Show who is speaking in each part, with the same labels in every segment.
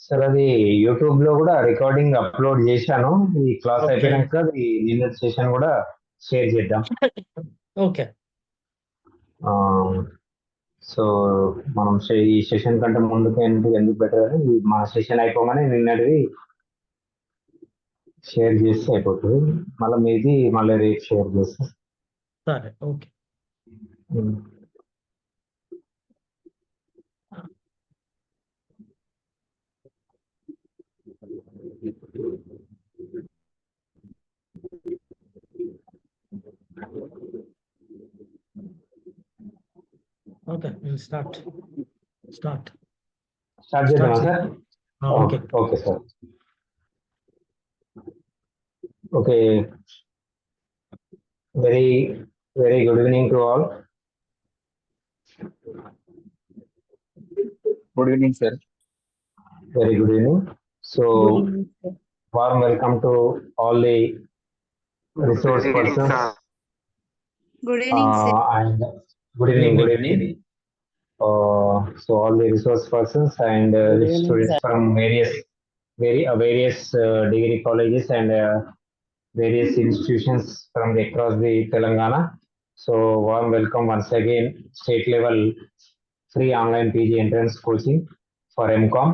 Speaker 1: Sir అది YouTube లో కూడా రికార్డింగ్ అప్లోడ్ చేశాను. ఈ క్లాస్
Speaker 2: Okay.
Speaker 1: అయిపోయినాక అది నిన్న సెషన్ కూడా షేర్ చేద్దాం.
Speaker 2: Okay.
Speaker 1: సో మనం ఈ సెషన్ కంటే ముందుకు ఎందుకు బెటర్ అని మా సెషన్ అయిపోగానే నిన్నటిది షేర్ చేస్తే అయిపోతుంది. మళ్ళీ మీది మళ్ళీ రేపు షేర్ చేస్తే.
Speaker 2: సరే. Okay. Okay, we'll start. Start
Speaker 1: చేద్దామా sir?
Speaker 2: Okay.
Speaker 1: Okay sir. Okay, very good evening to all.
Speaker 3: Good evening, sir.
Speaker 1: Very good evening. So, warm welcome to all the resource persons.
Speaker 4: Good evening, sir.
Speaker 1: And good evening. So all the resource persons and students from various degree colleges and various institutions from across the Telangana. So warm welcome once again. State level free online PG entrance coaching for MCOM.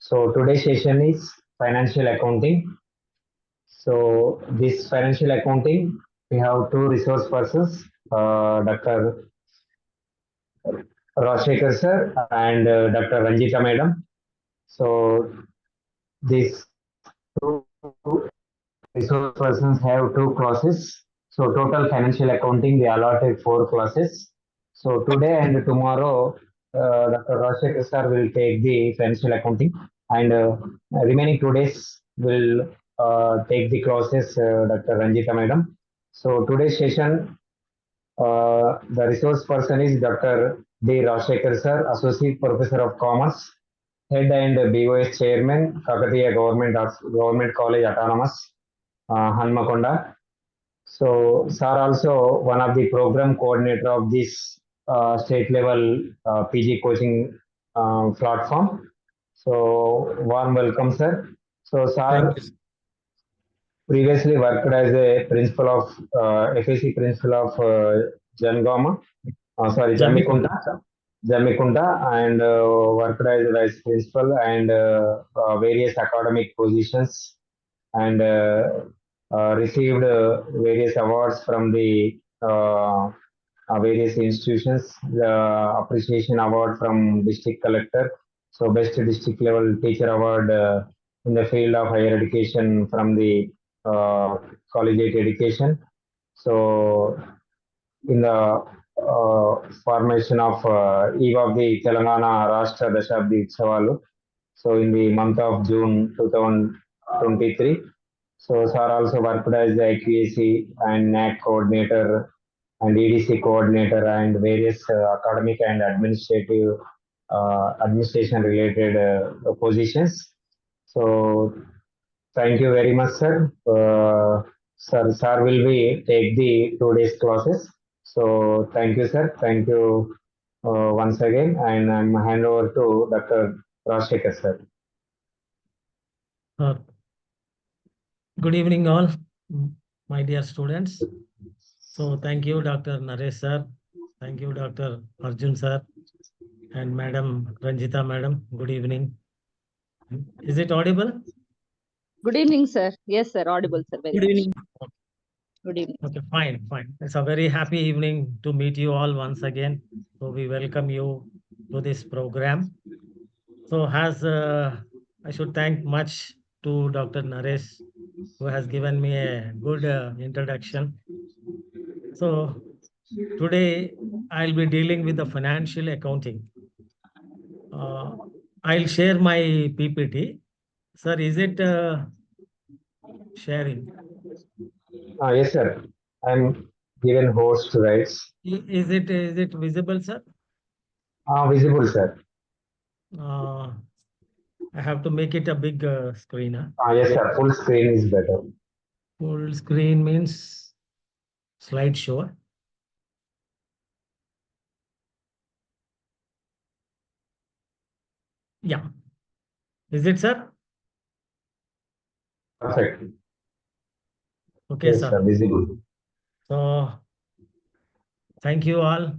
Speaker 1: So today's session is financial accounting. So this financial accounting, we have two resource persons, Dr. Rashekar sir and Dr. Ranjita madam. So these two resource persons have two classes. So total financial accounting, they allotted 4 classes. So today and tomorrow, Dr. Rashekar sir will take the financial accounting, and remaining 2 days will take the classes Dr. Ranjita madam. So today's session, the resource person is Dr. D. Rashekar sir, Associate Professor of Commerce, Head and BOS Chairman, Kakatiya Government College Autonomous, Hanmakonda. So, sir also one of the program coordinator of this state level PG coaching platform. So, warm welcome, sir. So, sir
Speaker 2: Thank you.
Speaker 1: previously worked as a principal of FAC principal of Jamikunda, and worked as a vice principal and various academic positions, and received various awards from the various institutions. The appreciation award from district collector, so best district level teacher award in the field of higher education from the collegiate education. So in the formation of eve of the Telangana Rashtra Dashabdi Utsavalu, so in the month of June 2023. So sir also worked as the IQAC and NAC coordinator and EDC coordinator and various academic and administration related positions. So thank you very much, sir. Sir will be take the 2 days classes. So thank you, sir. Thank you once again, and I'm hand over to Dr. Rashekar, sir.
Speaker 2: Good evening, all, my dear students. So thank you, Dr. Naresh sir. Thank you, Dr. Arjun sir, and Madam Ranjita madam. Good evening. Is it audible?
Speaker 5: Good evening, sir. Yes, sir. Audible, sir. Very
Speaker 2: Good
Speaker 5: much.
Speaker 2: evening.
Speaker 5: Good evening.
Speaker 2: Okay, fine. It's a very happy evening to meet you all once again. So we welcome you to this program. So as I should thank much to Dr. Naresh, who has given me a good introduction. So today I'll be dealing with the financial accounting. I'll share my PPT. Sir, is it sharing?
Speaker 1: Yes, sir. I'm given host rights.
Speaker 2: Is it visible, sir?
Speaker 1: Visible, sir.
Speaker 2: I have to make it a big screen. Huh?
Speaker 1: Yes, sir. Full screen is better.
Speaker 2: Full screen means slideshow. Yeah. Is it, sir?
Speaker 1: Perfect.
Speaker 2: Okay,
Speaker 1: Yes,
Speaker 2: sir.
Speaker 1: sir. Visible.
Speaker 2: So thank you all,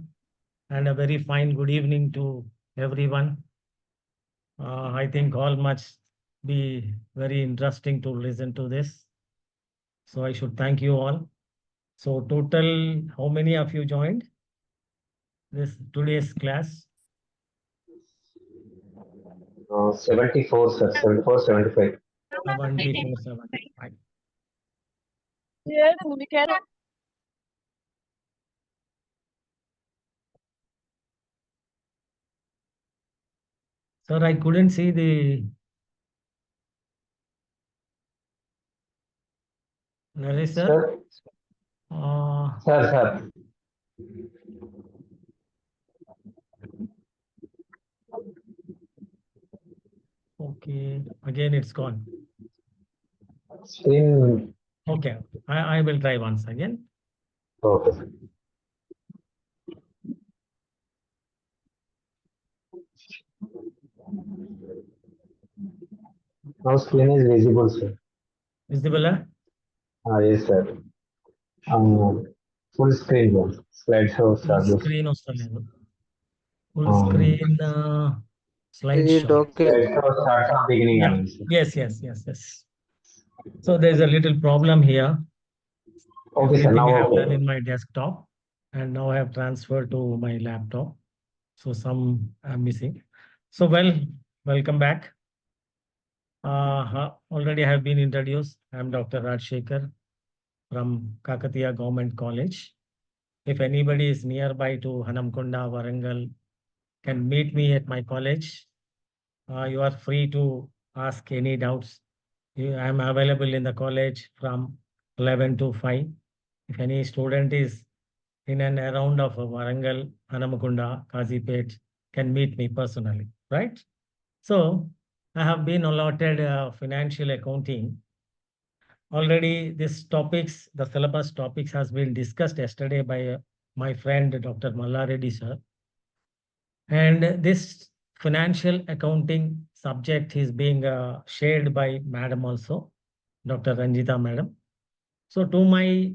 Speaker 2: and a very fine good evening to everyone. I think all must be very interesting to listen to this. So I should thank you all. So total, how many of you joined this today's class?
Speaker 1: 74, sir. 74, 75.
Speaker 2: 74, 75. Sir, I couldn't see the Naresh, sir.
Speaker 1: Sir, sir.
Speaker 2: Okay, again it's gone.
Speaker 1: Screen.
Speaker 2: Okay, I will try once again.
Speaker 1: Okay, sir. Now screen is visible, sir.
Speaker 2: Visible, huh?
Speaker 1: Yes, sir. Full screen, sir. Slideshow
Speaker 2: Full
Speaker 1: charges.
Speaker 2: screen వస్తలేదు. Full
Speaker 1: Um,
Speaker 2: screen slideshow.
Speaker 1: Slideshow starts from beginning,
Speaker 2: Yeah.
Speaker 1: only, sir.
Speaker 2: Yes. So there's a little problem here.
Speaker 1: Okay, sir.
Speaker 2: Everything I
Speaker 1: Now
Speaker 2: have done
Speaker 1: okay.
Speaker 2: in my desktop, and now I have transferred to my laptop. So some I'm missing. So welcome back. Already I have been introduced. I'm Dr. Rajshekar from Kakatiya Government College. If anybody is nearby to Hanamkonda, Warangal, can meet me at my college. You are free to ask any doubts. I am available in the college from 11 to 5. If any student is in and around of Warangal, Hanamkonda, Kazipet, can meet me personally, right? So I have been allotted financial accounting. Already this topics, the syllabus topics has been discussed yesterday by my friend Dr. Reddy sir. And this financial accounting subject is being shared by madam also, Dr. Ranjita madam. So to my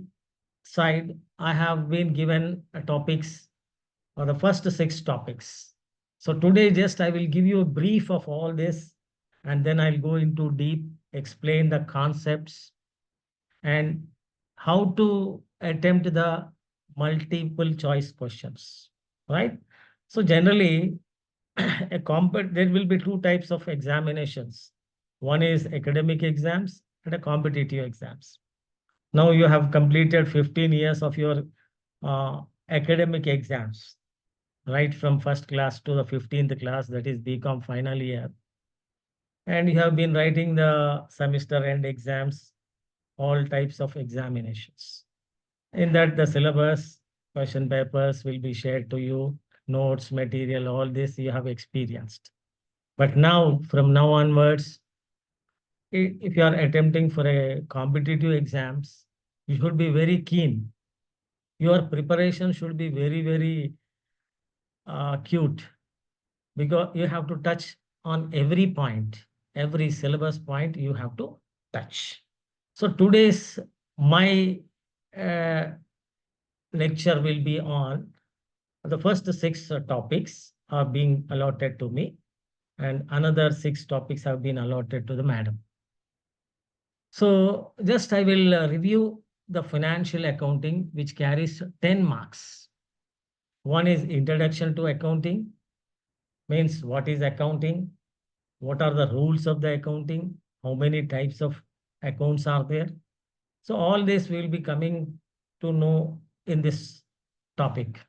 Speaker 2: side, I have been given topics, or the first 6 topics. So today just I will give you a brief of all this, and then I'll go into deep, explain the concepts and how to attempt the multiple choice questions, right? So generally, there will be 2 types of examinations. One is academic exams and a competitive exams. Now you have completed 15 years of your academic exams, right from first class to the 15th class, that is BCom final year. And you have been writing the semester end exams, all types of examinations. In that, the syllabus, question papers will be shared to you, notes, material, all this you have experienced. But now, from now onwards, if you are attempting for a competitive exams, you should be very keen. Your preparation should be very acute, because you have to touch on every point, every syllabus point you have to touch. So today's my uh, lecture will be on the first 6 topics are being allotted to me, and another 6 topics have been allotted to the madam. So just I will review the financial accounting, which carries 10 marks. One is introduction to accounting, means what is accounting, what are the rules of the accounting, how many types of accounts are there. So all this will be coming to know in this topic.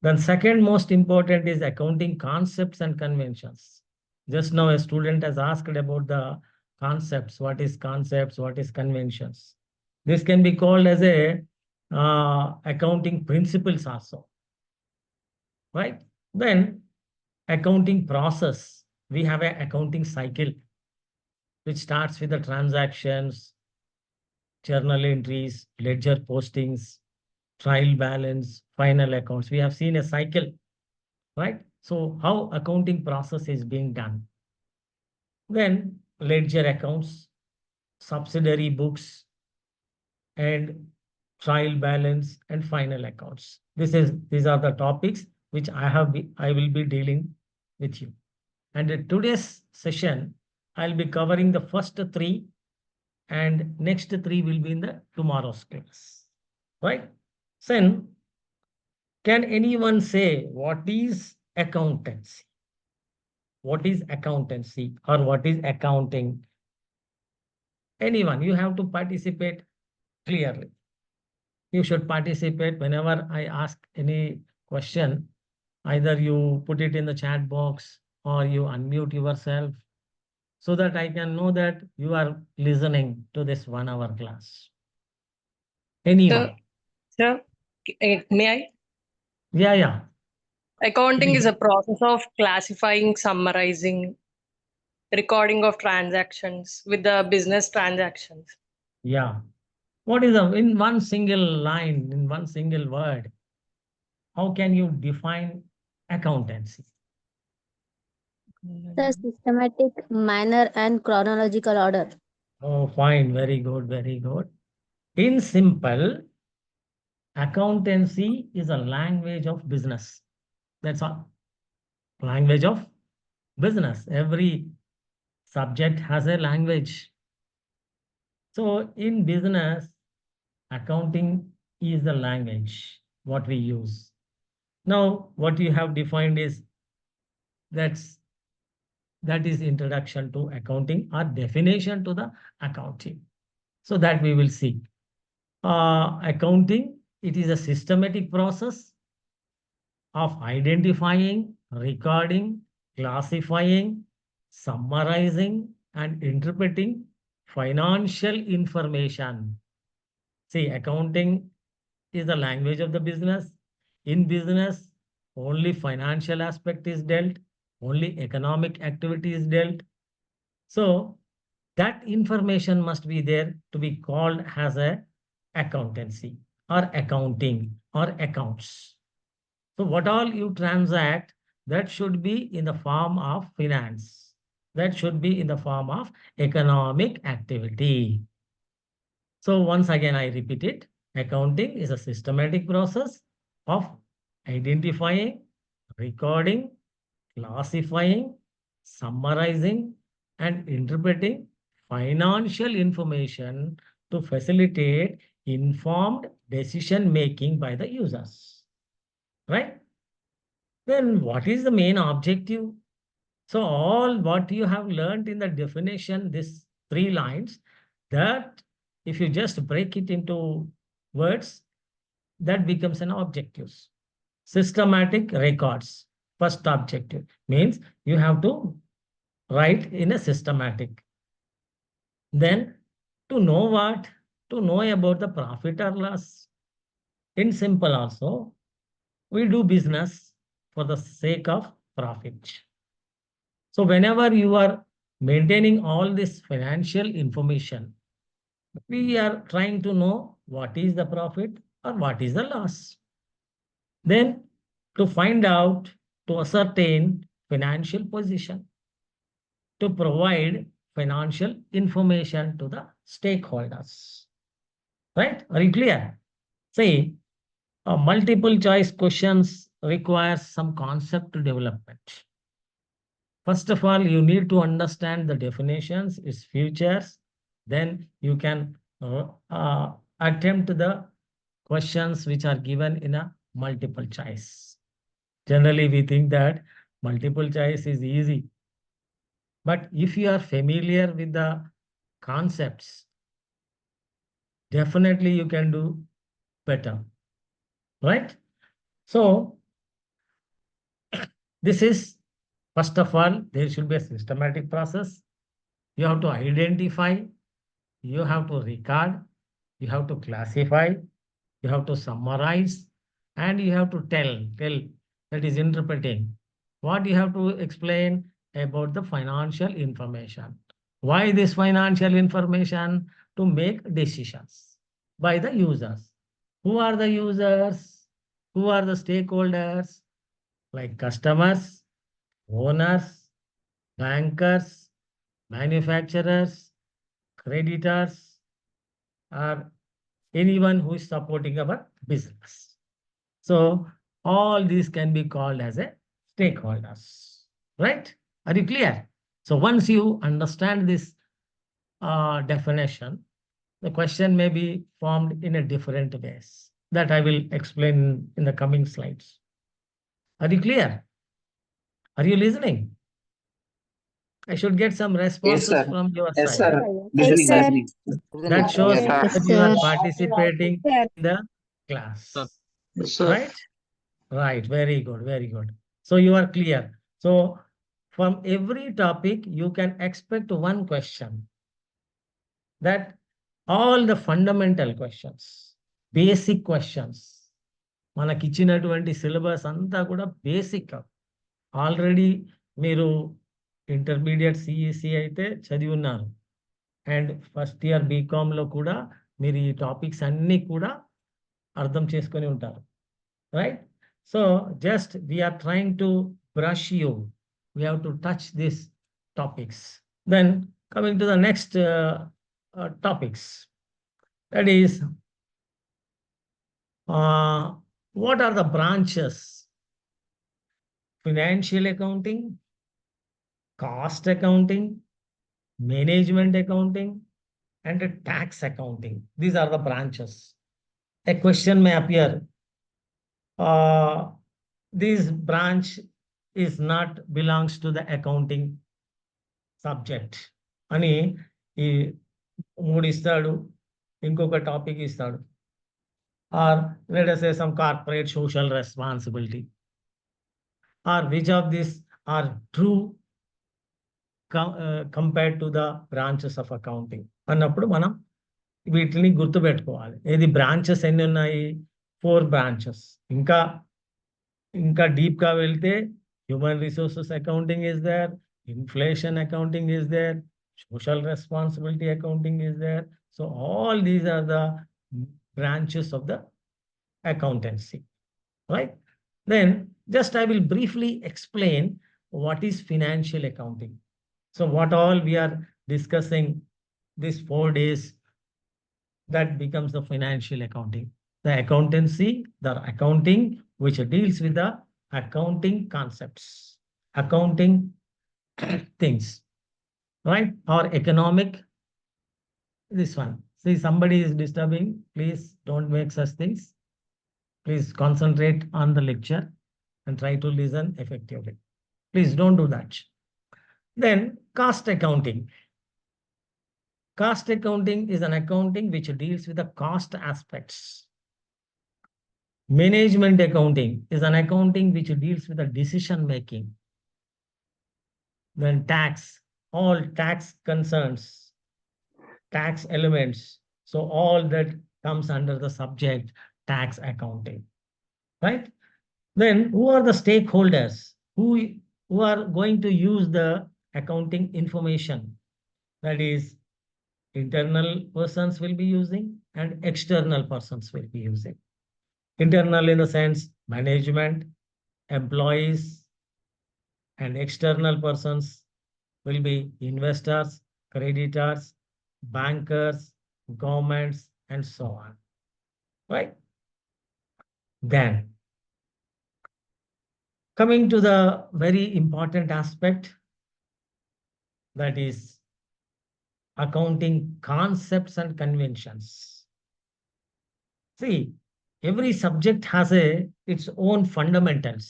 Speaker 2: Then second most important is accounting concepts and conventions. Just now a student has asked about the concepts, what is concepts, what is conventions. This can be called as a accounting principles also, right? Then accounting process. We have an accounting cycle which starts with the transactions, journal entries, ledger postings, trial balance, final accounts. We have seen a cycle, right? So how accounting process is being done. Then ledger accounts, subsidiary books, and trial balance and final accounts. These are the topics which I will be dealing with you. And in today's session, I'll be covering the first three, and next three will be in the tomorrow's class. Right? Then, can anyone say what is accountancy? What is accountancy or what is accounting? Anyone, you have to participate clearly. You should participate whenever I ask any question. Either you put it in the chat box or you unmute yourself so that I can know that you are listening to this 1 hour class. Anyone?
Speaker 3: Sir, may I?
Speaker 2: Yeah.
Speaker 3: Accounting is a process of classifying, summarizing, recording of transactions with the business transactions.
Speaker 2: Yeah. What is in one single line, in one single word, how can you define accountancy?
Speaker 6: The systematic manner and chronological order.
Speaker 2: Oh, fine. Very good. Very good. In simple, accountancy is a language of business. That's all. Language of business. Every subject has a language. So in business, accounting is the language what we use. Now, what you have defined is that is introduction to accounting or definition to the accounting. So that we will see. Accounting, it is a systematic process of identifying, recording, classifying, summarizing, and interpreting financial information. See, accounting is the language of the business. In business, only financial aspect is dealt, only economic activity is dealt. So that information must be there to be called as a accountancy or accounting or accounts. So what all you transact, that should be in the form of finance. That should be in the form of economic activity. So once again, I repeat it. Accounting is a systematic process of identifying, recording, classifying, summarizing, and interpreting financial information to facilitate informed decision making by the users. Right? Then what is the main objective? So all what you have learned in the definition, these 3 lines, that if you just break it into words, that becomes an objective. Systematic records. First objective means you have to write in a systematic. Then to know what? To know about the profit or loss. In simple also, we do business for the sake of profit. So whenever you are maintaining all this financial information, we are trying to know what is the profit or what is the loss. Then to find out, to ascertain financial position, to provide financial information to the stakeholders. Right? Are you clear? See, multiple choice questions require some concept development. First of all, you need to understand the definitions, its features. Then you can attempt the questions which are given in a multiple choice. Generally, we think that multiple choice is easy. But if you are familiar with the concepts, definitely you can do better. Right? So, this is, first of all, there should be a systematic process. You have to identify, you have to record, you have to classify, You have to summarize and you have to tell, that is interpreting. What you have to explain about the financial information. Why this financial information? To make decisions by the users. Who are the users? Who are the stakeholders? Like customers, owners, bankers, manufacturers, creditors, or anyone who is supporting our business. So all these can be called as a stakeholders, right? Are you clear? So once you understand this definition, the question may be formed in a different ways that I will explain in the coming slides. Are you clear? Are you listening? I should get some responses from your
Speaker 7: Yes,
Speaker 2: side.
Speaker 7: sir.
Speaker 4: Yes,
Speaker 7: Listening,
Speaker 4: sir.
Speaker 7: listening.
Speaker 2: That shows
Speaker 7: Yes, sir.
Speaker 2: that
Speaker 6: Yes,
Speaker 2: you are
Speaker 6: sir.
Speaker 2: participating
Speaker 4: Sir.
Speaker 2: in the class.
Speaker 7: Yes, sir.
Speaker 2: Right? Right. Very good. Very good. So you are clear. So from every topic, you can expect one question. That all the fundamental questions, basic questions, మనకి ఇచ్చినటువంటి syllabus అంతా కూడా basic. Already మీరు intermediate CEC అయితే చదివి ఉన్నారు. And first year బీకామ్లో కూడా మీరు ఈ టాపిక్స్ అన్నీ కూడా అర్థం చేసుకొని ఉంటారు. Right? So just we are trying to brush you. We have to touch this topics. Then coming to the next topics. That is, what are the branches? Financial accounting, cost accounting, management accounting, and tax accounting. These are the branches. A question may appear. This branch is not belongs to the accounting subject. అని ఈ 3 ఇస్తాడు, ఇంకొక topic ఇస్తాడు. Or let us say some corporate social responsibility. Or which of these are true compared to the branches of accounting? అన్నప్పుడు మనం వీటిని గుర్తుపెట్టుకోవాలి. ఏది బ్రాంచెస్ ఎన్ని ఉన్నాయి? 4 branches. ఇంకా డీప్గా వెళ్తే human resources accounting is there, inflation accounting is there, social responsibility accounting is there. So all these are the branches of the accountancy, right? Then just I will briefly explain what is financial accounting. So what all we are discussing these 4 days, that becomes the financial accounting. The accountancy, the accounting which deals with the accounting concepts, accounting things, right? Or economic, this one. See, somebody is disturbing. Please don't make such things. Please concentrate on the lecture and try to listen effectively. Please don't do that. Then cost accounting. Cost accounting is an accounting which deals with the cost aspects. Management accounting is an accounting which deals with the decision making. Then tax, all tax concerns, tax elements. So all that comes under the subject tax accounting, right? Then who are the stakeholders who are going to use the accounting information? That is, internal persons will be using and external persons will be using. Internal in the sense management, employees, and external persons will be investors, creditors, bankers, governments, and so on, right? Then coming to the very important aspect, that is accounting concepts and conventions. See, every subject has its own fundamentals,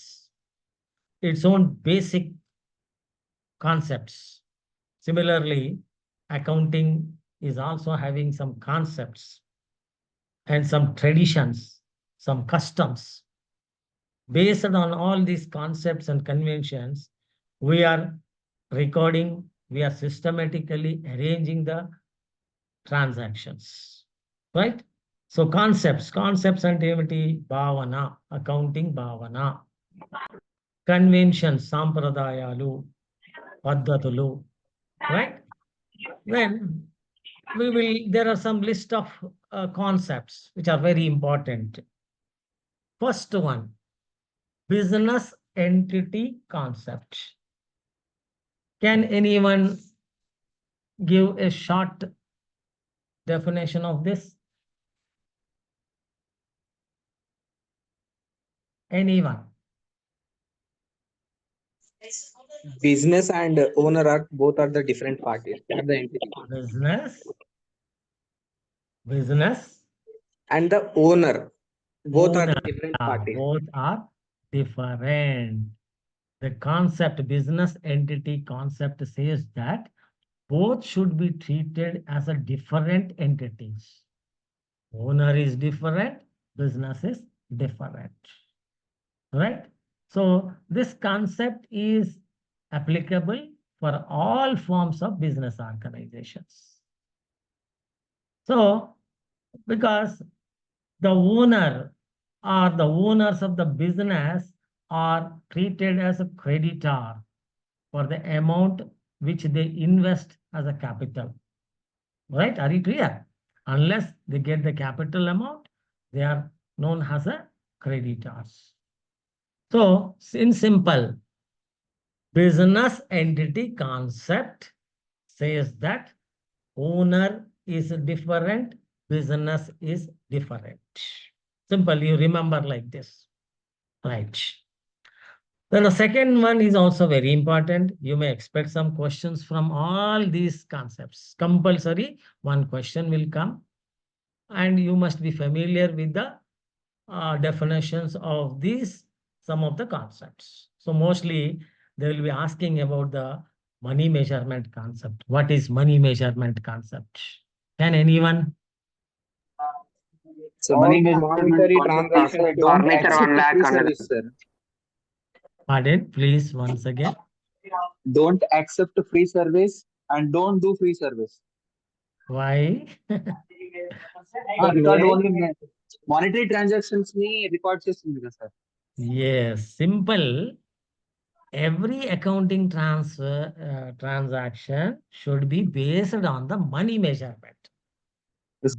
Speaker 2: its own basic concepts. Similarly, accounting is also having some concepts and some traditions, some customs. Based on all these concepts and conventions, we are recording, we are systematically arranging the transactions, right? So concepts అంటే ఏమిటి? భావన, accounting భావన, convention, సాంప్రదాయాలు, పద్ధతులు, right? Then there are some list of concepts which are very important. First one, business entity concept. Can anyone give a short definition of this? Anyone?
Speaker 7: Business and owner are both are the different parties. They are the entity.
Speaker 2: Business
Speaker 7: And the owner, both are the
Speaker 2: owner,
Speaker 7: different parties.
Speaker 2: both are different. The concept, business entity concept says that both should be treated as a different entities. Owner is different, business is different. Right? So this concept is applicable for all forms of business organizations. So, because the owner or the owners of the business are treated as a creditor for the amount which they invest as a capital. Right? Are you clear? Unless they get the capital amount, they are known as a creditors. So, in simple, business entity concept says that owner is different, business is different. Simple, you remember like this. Right. Then the second one is also very important. You may expect some questions from all these concepts. Compulsory, one question will come, and you must be familiar with the definitions of these, some of the concepts. So mostly they will be asking about the money measurement concept. What is money measurement concept? Can anyone?
Speaker 7: So monetary transactions don't accept free service, sir.
Speaker 2: Pardon, please, once again.
Speaker 8: Don't accept free service and don't do free service.
Speaker 2: Why?
Speaker 8: Record only monetary transactions ni record చేస్తుంది కదా sir.
Speaker 2: Yes, simple. Every accounting transaction should be based on the money measurement.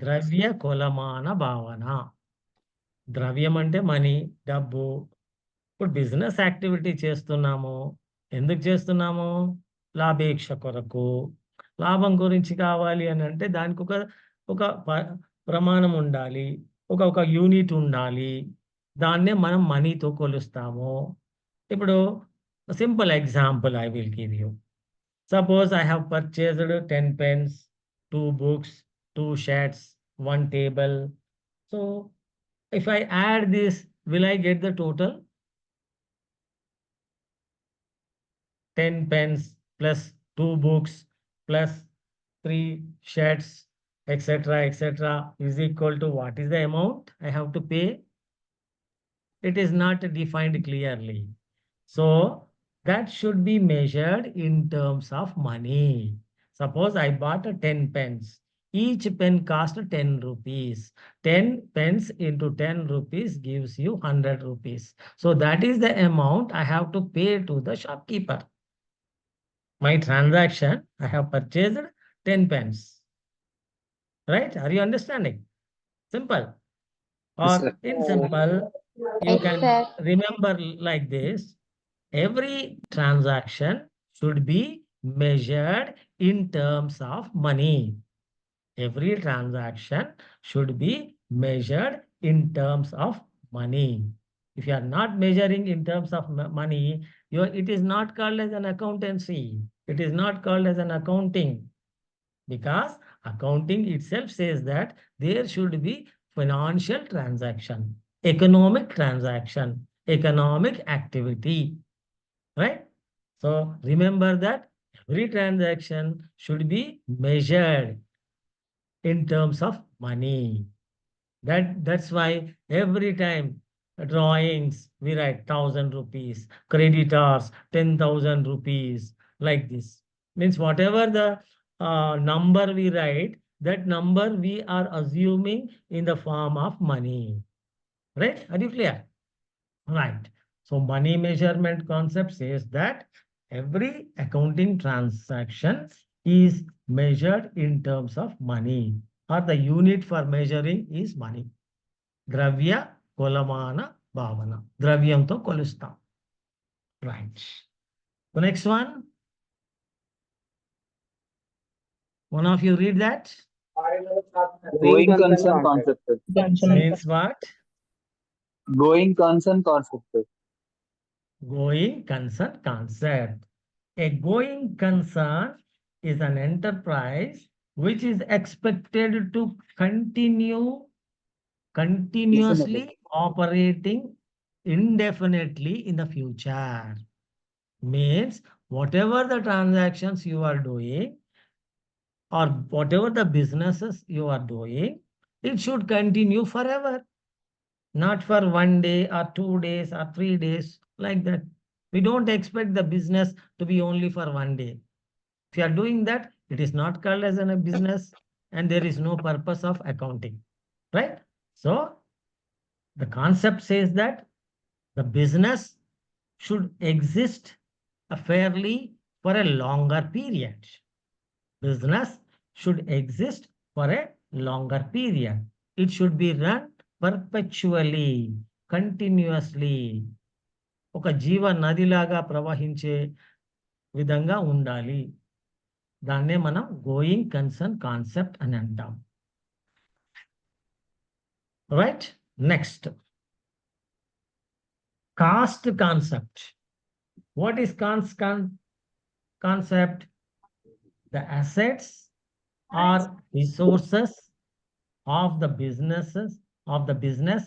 Speaker 2: ద్రవ్య కొలమాన భావన. ద్రవ్యం అంటే money, డబ్బు. ఇప్పుడు business activity చేస్తున్నాము, ఎందుకు చేస్తున్నాము? లాభేక్ష కొరకు. లాభం గురించి కావాలి అని అంటే దానికి ఒక ప్రమాణం ఉండాలి, ఒక యూనిట్ ఉండాలి. దాన్నే మనం మనీతో కొలుస్తాము. ఇప్పుడు simple example I will give you. Suppose I have purchased 10 pens, 2 books, 2 shirts, 1 table. So if I add this, will I get the total? 10 pens plus 2 books plus 3 shirts, etc., etc., is equal to what is the amount I have to pay? It is not defined clearly. So that should be measured in terms of money. Suppose I bought 10 pens. Each pen cost 10 rupees. 10 pens into 10 rupees gives you 100 rupees. So that is the amount I have to pay to the shopkeeper. My transaction, I have purchased 10 pens. Right? Are you understanding? Simple. Or in simple, you can remember like this. Every transaction should be measured in terms of money. Every transaction should be measured in terms of money. If you are not measuring in terms of money, it is not called as an accountancy. It is not called as an accounting. Because accounting itself says that there should be financial transaction, economic transaction, economic activity. Right? So remember that every transaction should be measured in terms of money. That's why every time drawings we write 1,000 rupees, creditors 10,000 rupees, like this. Means whatever the number we write, that number we are assuming in the form of money. Right? Are you clear? Right. So money measurement concept says that every accounting transaction is measured in terms of money, or the unit for measuring is money. Dravya kolamana bhavana. Dravyamto kolustam. Right. The next one. One of you read that.
Speaker 8: Going concern concept.
Speaker 2: Means what?
Speaker 8: Going concern concept.
Speaker 2: Going concern concept. A going concern is an enterprise which is expected to continuously operating indefinitely in the future. Means whatever the transactions you are doing or whatever the businesses you are doing, it should continue forever. Not for 1 day or 2 days or 3 days, like that. We don't expect the business to be only for 1 day. If you are doing that, it is not called as a business and there is no purpose of accounting, right? So the concept says that the business should exist fairly for a longer period. Business should exist for a longer period. It should be run perpetually, continuously. ఒక జీవ నదిలాగా ప్రవహించే విధంగా ఉండాలి. దాన్నే మనం going concern concept అని అంటాం. Right, next cost concept. What is concept? The assets or resources of the business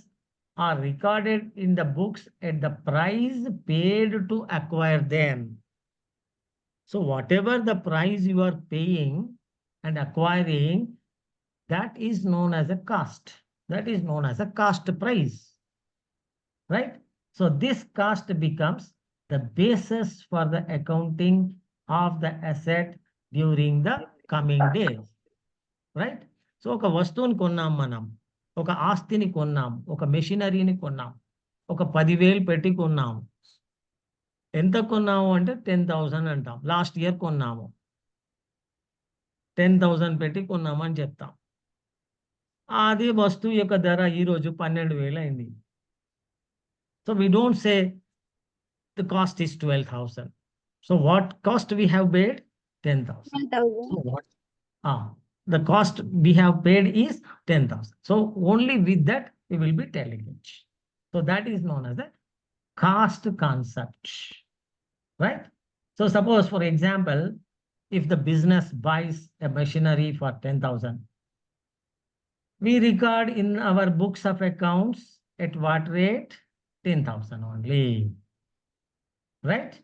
Speaker 2: are recorded in the books at the price paid to acquire them. So whatever the price you are paying and acquiring, that is known as a cost. That is known as a cost price. Right? So this cost becomes the basis for the accounting of the asset during the coming days. Right? So ఒక వస్తువుని కొన్నాం, మనం ఒక ఆస్తిని కొన్నాం, ఒక మెషినరీని కొన్నాం, ఒక 10,000 పెట్టి కొన్నాము. ఎంత కొన్నాము అంటే 10,000 అంటాం. లాస్ట్ ఇయర్ కొన్నాము, 10,000 పెట్టి కొన్నాము అని చెప్తాం. అది వస్తువు యొక్క ధర ఈరోజు 12,000 అయింది. So we don't say the cost is 12,000. So what cost we have paid? 10,000. So what? The cost we have paid is 10,000. So only with that we will be telling it. So that is known as a cost concept. Right? So suppose, for example, if the business buys a machinery for 10,000, we record in our books of accounts at what rate? 10,000 only. Right?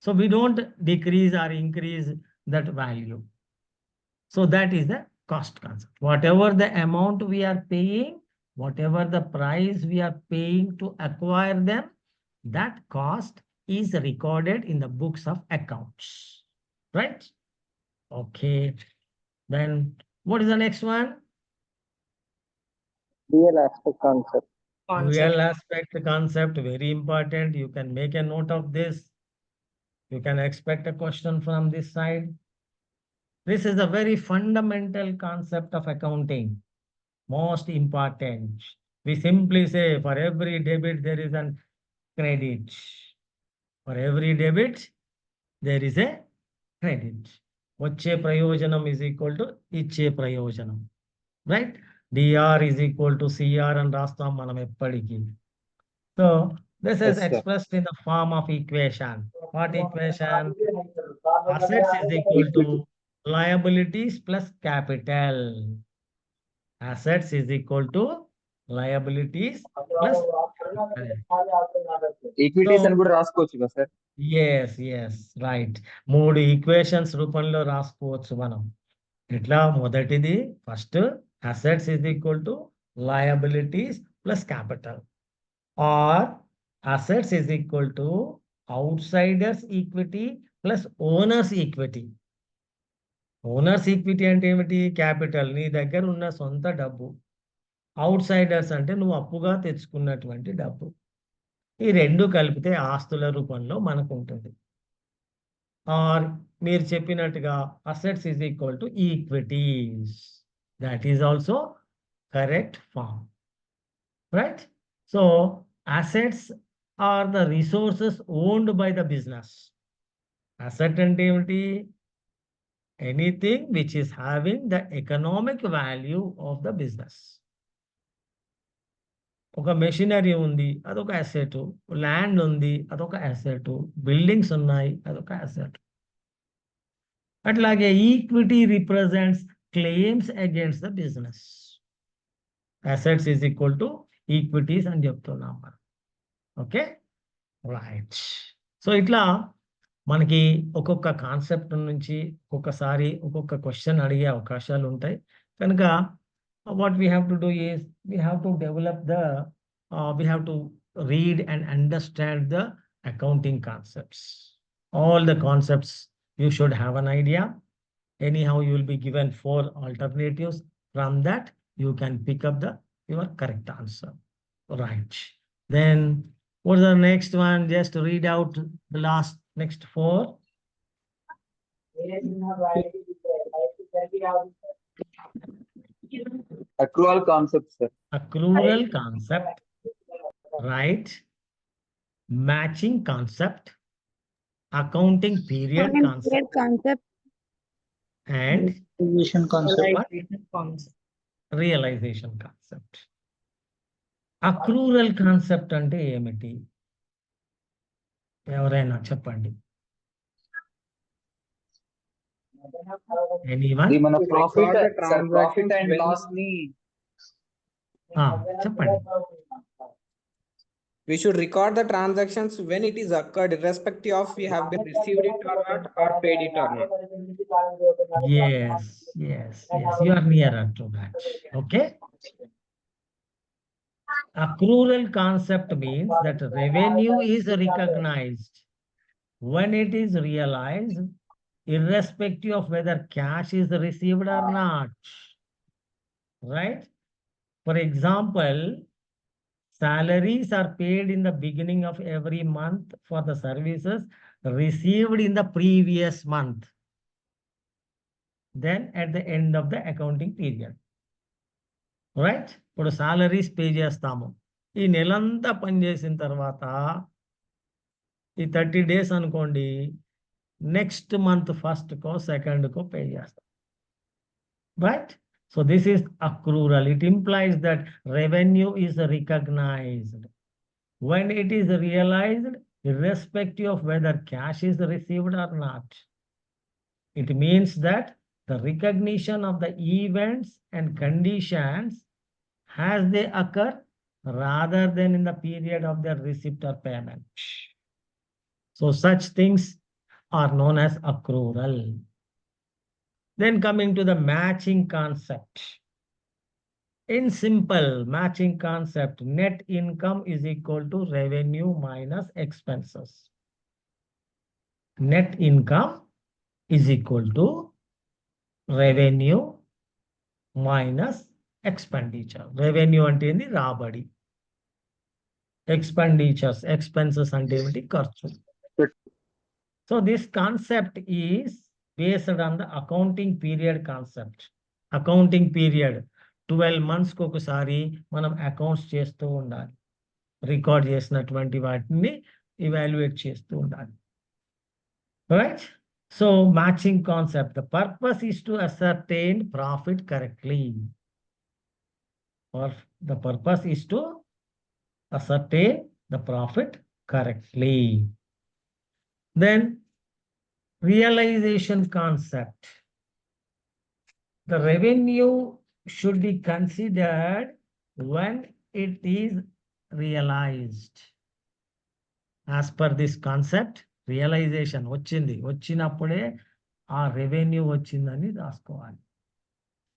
Speaker 2: So we don't decrease or increase that value. So that is the cost concept. Whatever the amount we are paying, whatever the price we are paying to acquire them, that cost is recorded in the books of accounts. Right? Okay. Then what is the next one?
Speaker 7: Real aspect concept.
Speaker 2: Real aspect concept, very important. You can make a note of this. You can expect a question from this side. This is a very fundamental concept of accounting. Most important. We simply say for every debit there is an credit. For every debit there is a credit. Vache prayojanam is equal to iche prayojanam. Right? DR is equal to CR and rastam manam eppadiki. So this is expressed in the form of equation. What equation? Assets is equal to liabilities plus capital. Assets is equal to liabilities plus capital.
Speaker 8: Equities అని కూడా రాసుకోవచ్చు కదా sir?
Speaker 2: Yes, yes, right. 3 equations రూపంలో రాసుకోవచ్చు మనం. ఇట్లా మొదటిది first assets is equal to liabilities plus capital, or assets is equal to outsiders equity plus owners equity. Owners equity అంటే ఏమిటి? క్యాపిటల్, నీ దగ్గర ఉన్న సొంత డబ్బు. అవుట్ సైడర్స్ అంటే నువ్వు అప్పుగా తెచ్చుకున్నటువంటి డబ్బు. ఈ రెండు కలిపితే ఆస్తుల రూపంలో మనకు ఉంటుంది. ఆర్ మీరు చెప్పినట్టుగా assets is equal to equities. That is also correct form, right? So assets are the resources owned by the business. Asset అంటే ఏమిటి? Anything which is having the economic value of the business. ఒక machinery ఉంది, అదొక asset. Land ఉంది, అదొక asset. Buildings ఉన్నాయి, అదొక asset. అట్లాగే equity represents claims against the business. Assets is equal to equities అని చెప్తున్నాం మనం. Okay, right. సో ఇట్లా మనకి ఒక్కొక్క కాన్సెప్ట్ నుంచి ఒక్కొక్కసారి ఒక్కొక్క క్వశ్చన్ అడిగే అవకాశాలు ఉంటాయి. కనుక what we have to do is we have to develop the we have to read and understand the accounting concepts. All the concepts you should have an idea. Anyhow, you will be given 4 alternatives. From that, you can pick up your correct answer. Right. Then, what's the next one? Just read out the next 4.
Speaker 8: Accrual concept, sir.
Speaker 2: Accrual concept. Right. Matching concept. Accounting period concept. And realization concept. Accrual concept అంటే ఏమిటి? ఎవరైనా చెప్పండి. Anyone?
Speaker 8: ఇది మన
Speaker 7: Record the
Speaker 8: profit and
Speaker 7: transactions
Speaker 8: loss ని
Speaker 2: చెప్పండి.
Speaker 7: we should record the transactions when it is occurred, irrespective of we have been received it or not or paid it or not.
Speaker 2: Yes. You are nearer to that. Okay. Accrual concept means that revenue is recognized when it is realized, irrespective of whether cash is received or not. Right? For example, salaries are paid in the beginning of every month for the services received in the previous month. Then at the end of the accounting period. Right? ఇప్పుడు salaries pay చేస్తాము. ఈ నెలంతా పనిచేసిన తర్వాత ఈ 30 days అనుకోండి, next month ఫస్ట్కో సెకండ్కో pay చేస్తాం. Right? So this is accrual. It implies that revenue is recognized when it is realized, irrespective of whether cash is received or not. It means that the recognition of the events and conditions as they occur rather than in the period of their receipt or payment. So such things are known as accrual. Then coming to the matching concept. In simple matching concept, net income is equal to revenue minus expenses. Net income is equal to revenue minus expenditure. Revenue అంటే ఏంది? రాబడి. Expenditures, expenses అంటే ఏమిటి? ఖర్చు. So this concept is based on the accounting period concept. Accounting period 12 months కి ఒకసారి మనం accounts చేస్తూ ఉండాలి. రికార్డ్ చేసినటువంటి వాటిని ఇవాల్యుయేట్ చేస్తూ ఉండాలి. Right? So matching concept. The purpose is to ascertain profit correctly. Or the purpose is to ascertain the profit correctly. Then realization concept. The revenue should be considered when it is realized. As per this concept, realization వచ్చినప్పుడే ఆ revenue వచ్చిందని రాసుకోవాలి.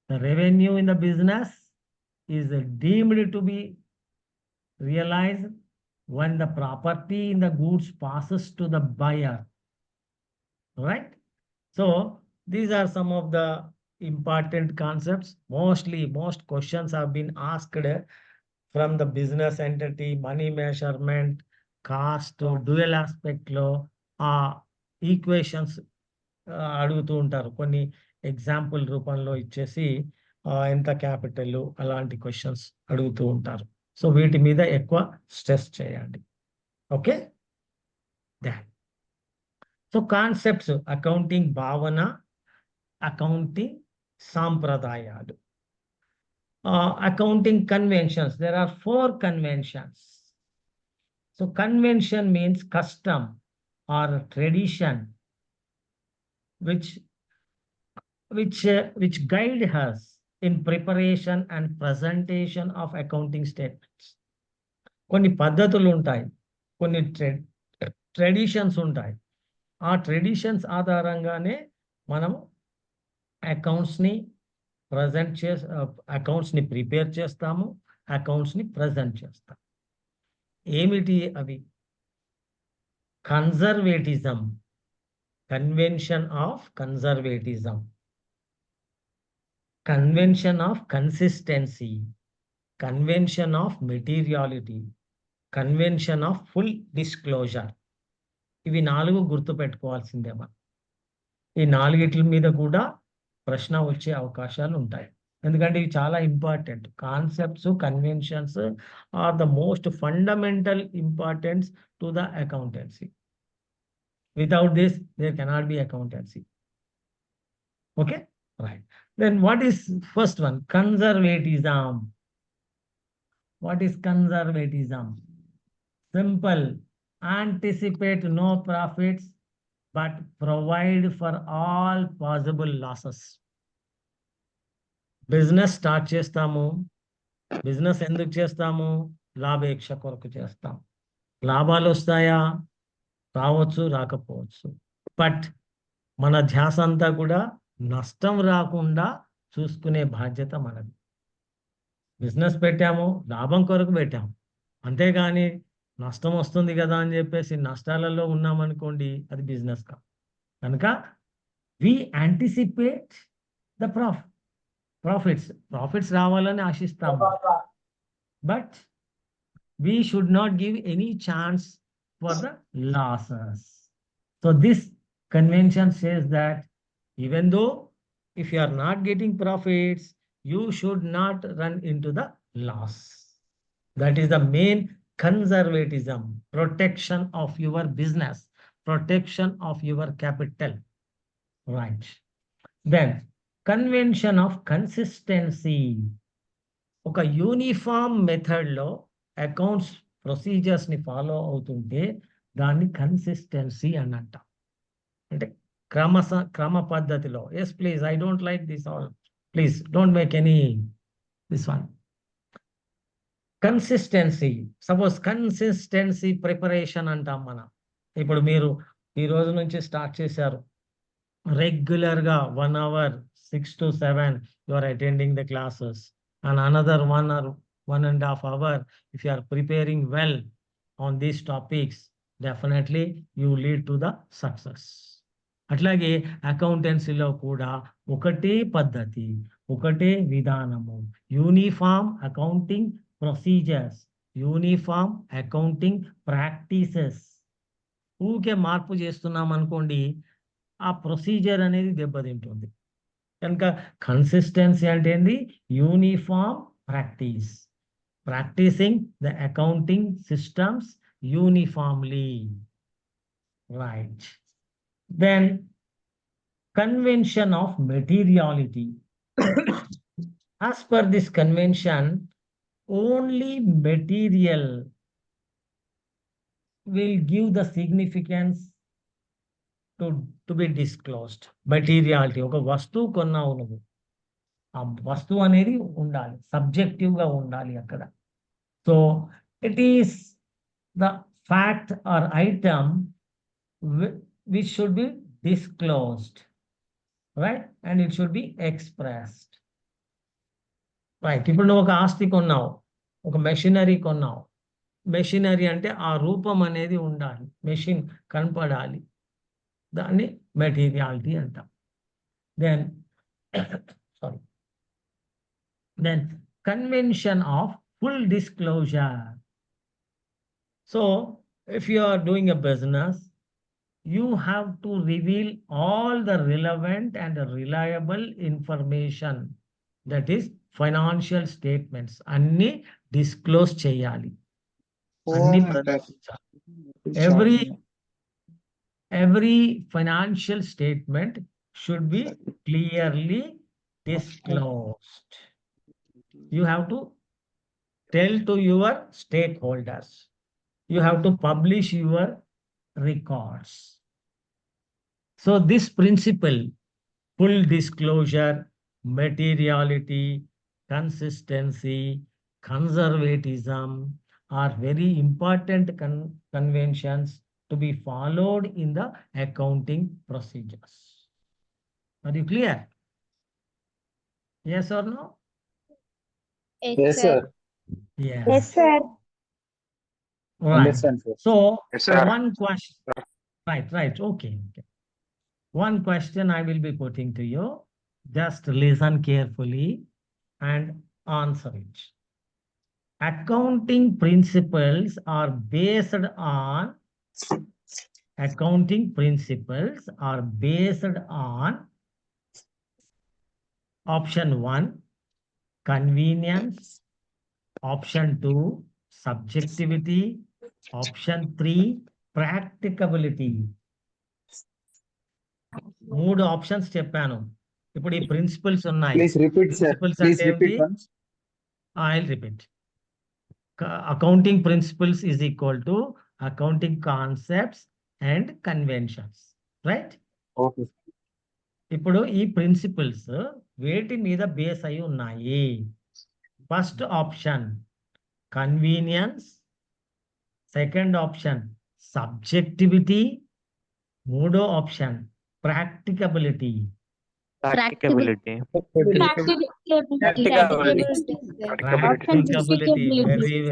Speaker 2: The revenue in the business is deemed to be realized when the property in the goods passes to the buyer. Right? So These are some of the important concepts. Most questions have been asked from the business entity, money measurement, cost, dual aspect లో ఆ equations అడుగుతూ ఉంటారు. కొన్ని example రూపంలో ఇచ్చేసి ఎంత capital అలాంటి questions అడుగుతూ ఉంటారు. సో వీటి మీద ఎక్కువ స్ట్రెస్ చేయండి. ఓకే, సో కాన్సెప్ట్స్, అకౌంటింగ్ భావన, అకౌంటింగ్ సాంప్రదాయాలు. Accounting conventions. There are 4 conventions. So convention means custom or tradition, which guide us in preparation and presentation of accounting statements. కొన్ని పద్ధతులు ఉంటాయి, కొన్ని ట్రెడిషన్స్ ఉంటాయి. ఆ ట్రెడిషన్స్ ఆధారంగానే మనం అకౌంట్స్ని అకౌంట్స్ని ప్రిపేర్ చేస్తాము, అకౌంట్స్ని ప్రజెంట్ చేస్తాం. ఏమిటి అవి? Conservatism, convention of conservatism, convention of consistency, convention of materiality, convention of full disclosure. ఇవి 4 గుర్తుపెట్టుకోవాల్సిందే మనం. ఈ 4 మీద కూడా ప్రశ్న వచ్చే అవకాశాలు ఉంటాయి, ఎందుకంటే ఇవి చాలా important concepts. Conventions are the most fundamental importance to the accountancy. Without this there cannot be accountancy. Okay, right. Then what is first one? Conservatism. What is conservatism? Simple. Anticipate no profits but provide for all possible losses. Business start చేస్తాము. Business ఎందుకు చేస్తాము? లాభేక్ష కొరకు చేస్తాం. లాభాలు వస్తాయా? రావచ్చు, రాకపోవచ్చు. But మన ధ్యాస అంతా కూడా నష్టం రాకుండా చూసుకునే బాధ్యత మనది. బిజినెస్ పెట్టాము, లాభం కొరకు పెట్టాము, అంతేగాని నష్టం వస్తుంది కదా అని చెప్పేసి నష్టాలలో ఉన్నామనుకోండి, అది బిజినెస్ కాదు. కనుక వి యాంటిసిపేట్ ద ప్రాఫిట్స్ రావాలని ఆశిస్తాము, but we should not give any chance for the losses. So this convention says that even though if you are not getting profits, you should not run into the loss. That is the main conservatism, protection of your business, protection of your capital. Right. Then convention of consistency. ఒక uniform మెథడ్లో accounts ప్రొసీజర్స్ని follow అవుతుంటే దాన్ని consistency అని అంటాం. అంటే క్రమ పద్ధతిలో. Yes please, I don't like this all, please don't make any this one. Consistency. Suppose consistency preparation అంటాం మనం. ఇప్పుడు మీరు ఈ రోజు నుంచి స్టార్ట్ చేశారు, రెగ్యులర్గా 1 hour 6 to 7 you are attending the classes, and another 1 or 1.5 hour if you are preparing well on these topics, definitely you lead to the success. అట్లాగే అకౌంటెన్సీలో కూడా ఒకటే పద్ధతి, ఒకటే విధానము, uniform accounting procedures, uniform accounting practices. ఊకే మార్పు చేస్తున్నాం అనుకోండి, ఆ ప్రొసీజర్ అనేది దెబ్బతింటుంది. కనుక కన్సిస్టెన్సీ అంటే ఏంది? Uniform practice, practicing the accounting systems uniformly. Right. Then convention of materiality. As per this convention, only material will give the significance to be disclosed. Materiality. ఒక వస్తువు కొన్నావు నువ్వు, ఆ వస్తువు అనేది ఉండాలి, సబ్జెక్టివ్గా ఉండాలి అక్కడ. So it is the fact or item which should be disclosed, right? And it should be expressed, right? ఇప్పుడు నువ్వు ఒక ఆస్తి కొన్నావు, ఒక మెషినరీ కొన్నావు. మెషినరీ అంటే ఆ రూపం అనేది ఉండాలి, మెషిన్ కనపడాలి, దాన్ని మెటీరియాలిటీ అంటాం. Then, sorry. Then convention of full disclosure. So if you are doing a business, you have to reveal all the relevant and reliable information. That is financial statements. Anni disclose cheyali. Anni ప్రదర్శించాలి. Every financial statement should be clearly disclosed. You have to tell to your stakeholders. You have to publish your records. So this principle, full disclosure, materiality, consistency, conservatism are very important conventions to be followed in the accounting procedures. Are you clear? Yes or no?
Speaker 8: Yes, sir.
Speaker 2: Yes.
Speaker 4: Yes, sir.
Speaker 2: Right.
Speaker 8: Understand, sir.
Speaker 2: So
Speaker 1: Yes, sir.
Speaker 2: one question. Right. Okay. One question I will be putting to you. Just listen carefully and answer it. Accounting principles are based on option 1, convenience, option 2, subjectivity, option 3, practicability. 3 options చెప్పాను. ఇప్పుడు ఈ principles ఉన్నాయి.
Speaker 8: Please repeat, sir.
Speaker 2: Principles
Speaker 8: Please
Speaker 2: అంటే
Speaker 8: repeat
Speaker 2: ఏంటి?
Speaker 8: once.
Speaker 2: I'll repeat. Accounting principles is equal to accounting concepts and conventions. Right?
Speaker 8: Okay.
Speaker 2: ఇప్పుడు ఈ principles వేటి మీద బేస్ అయి ఉన్నాయి? First option convenience, second option subjectivity, మూడో option ప్రాక్టికబిలిటీ.
Speaker 6: Practicability.
Speaker 2: Practicability.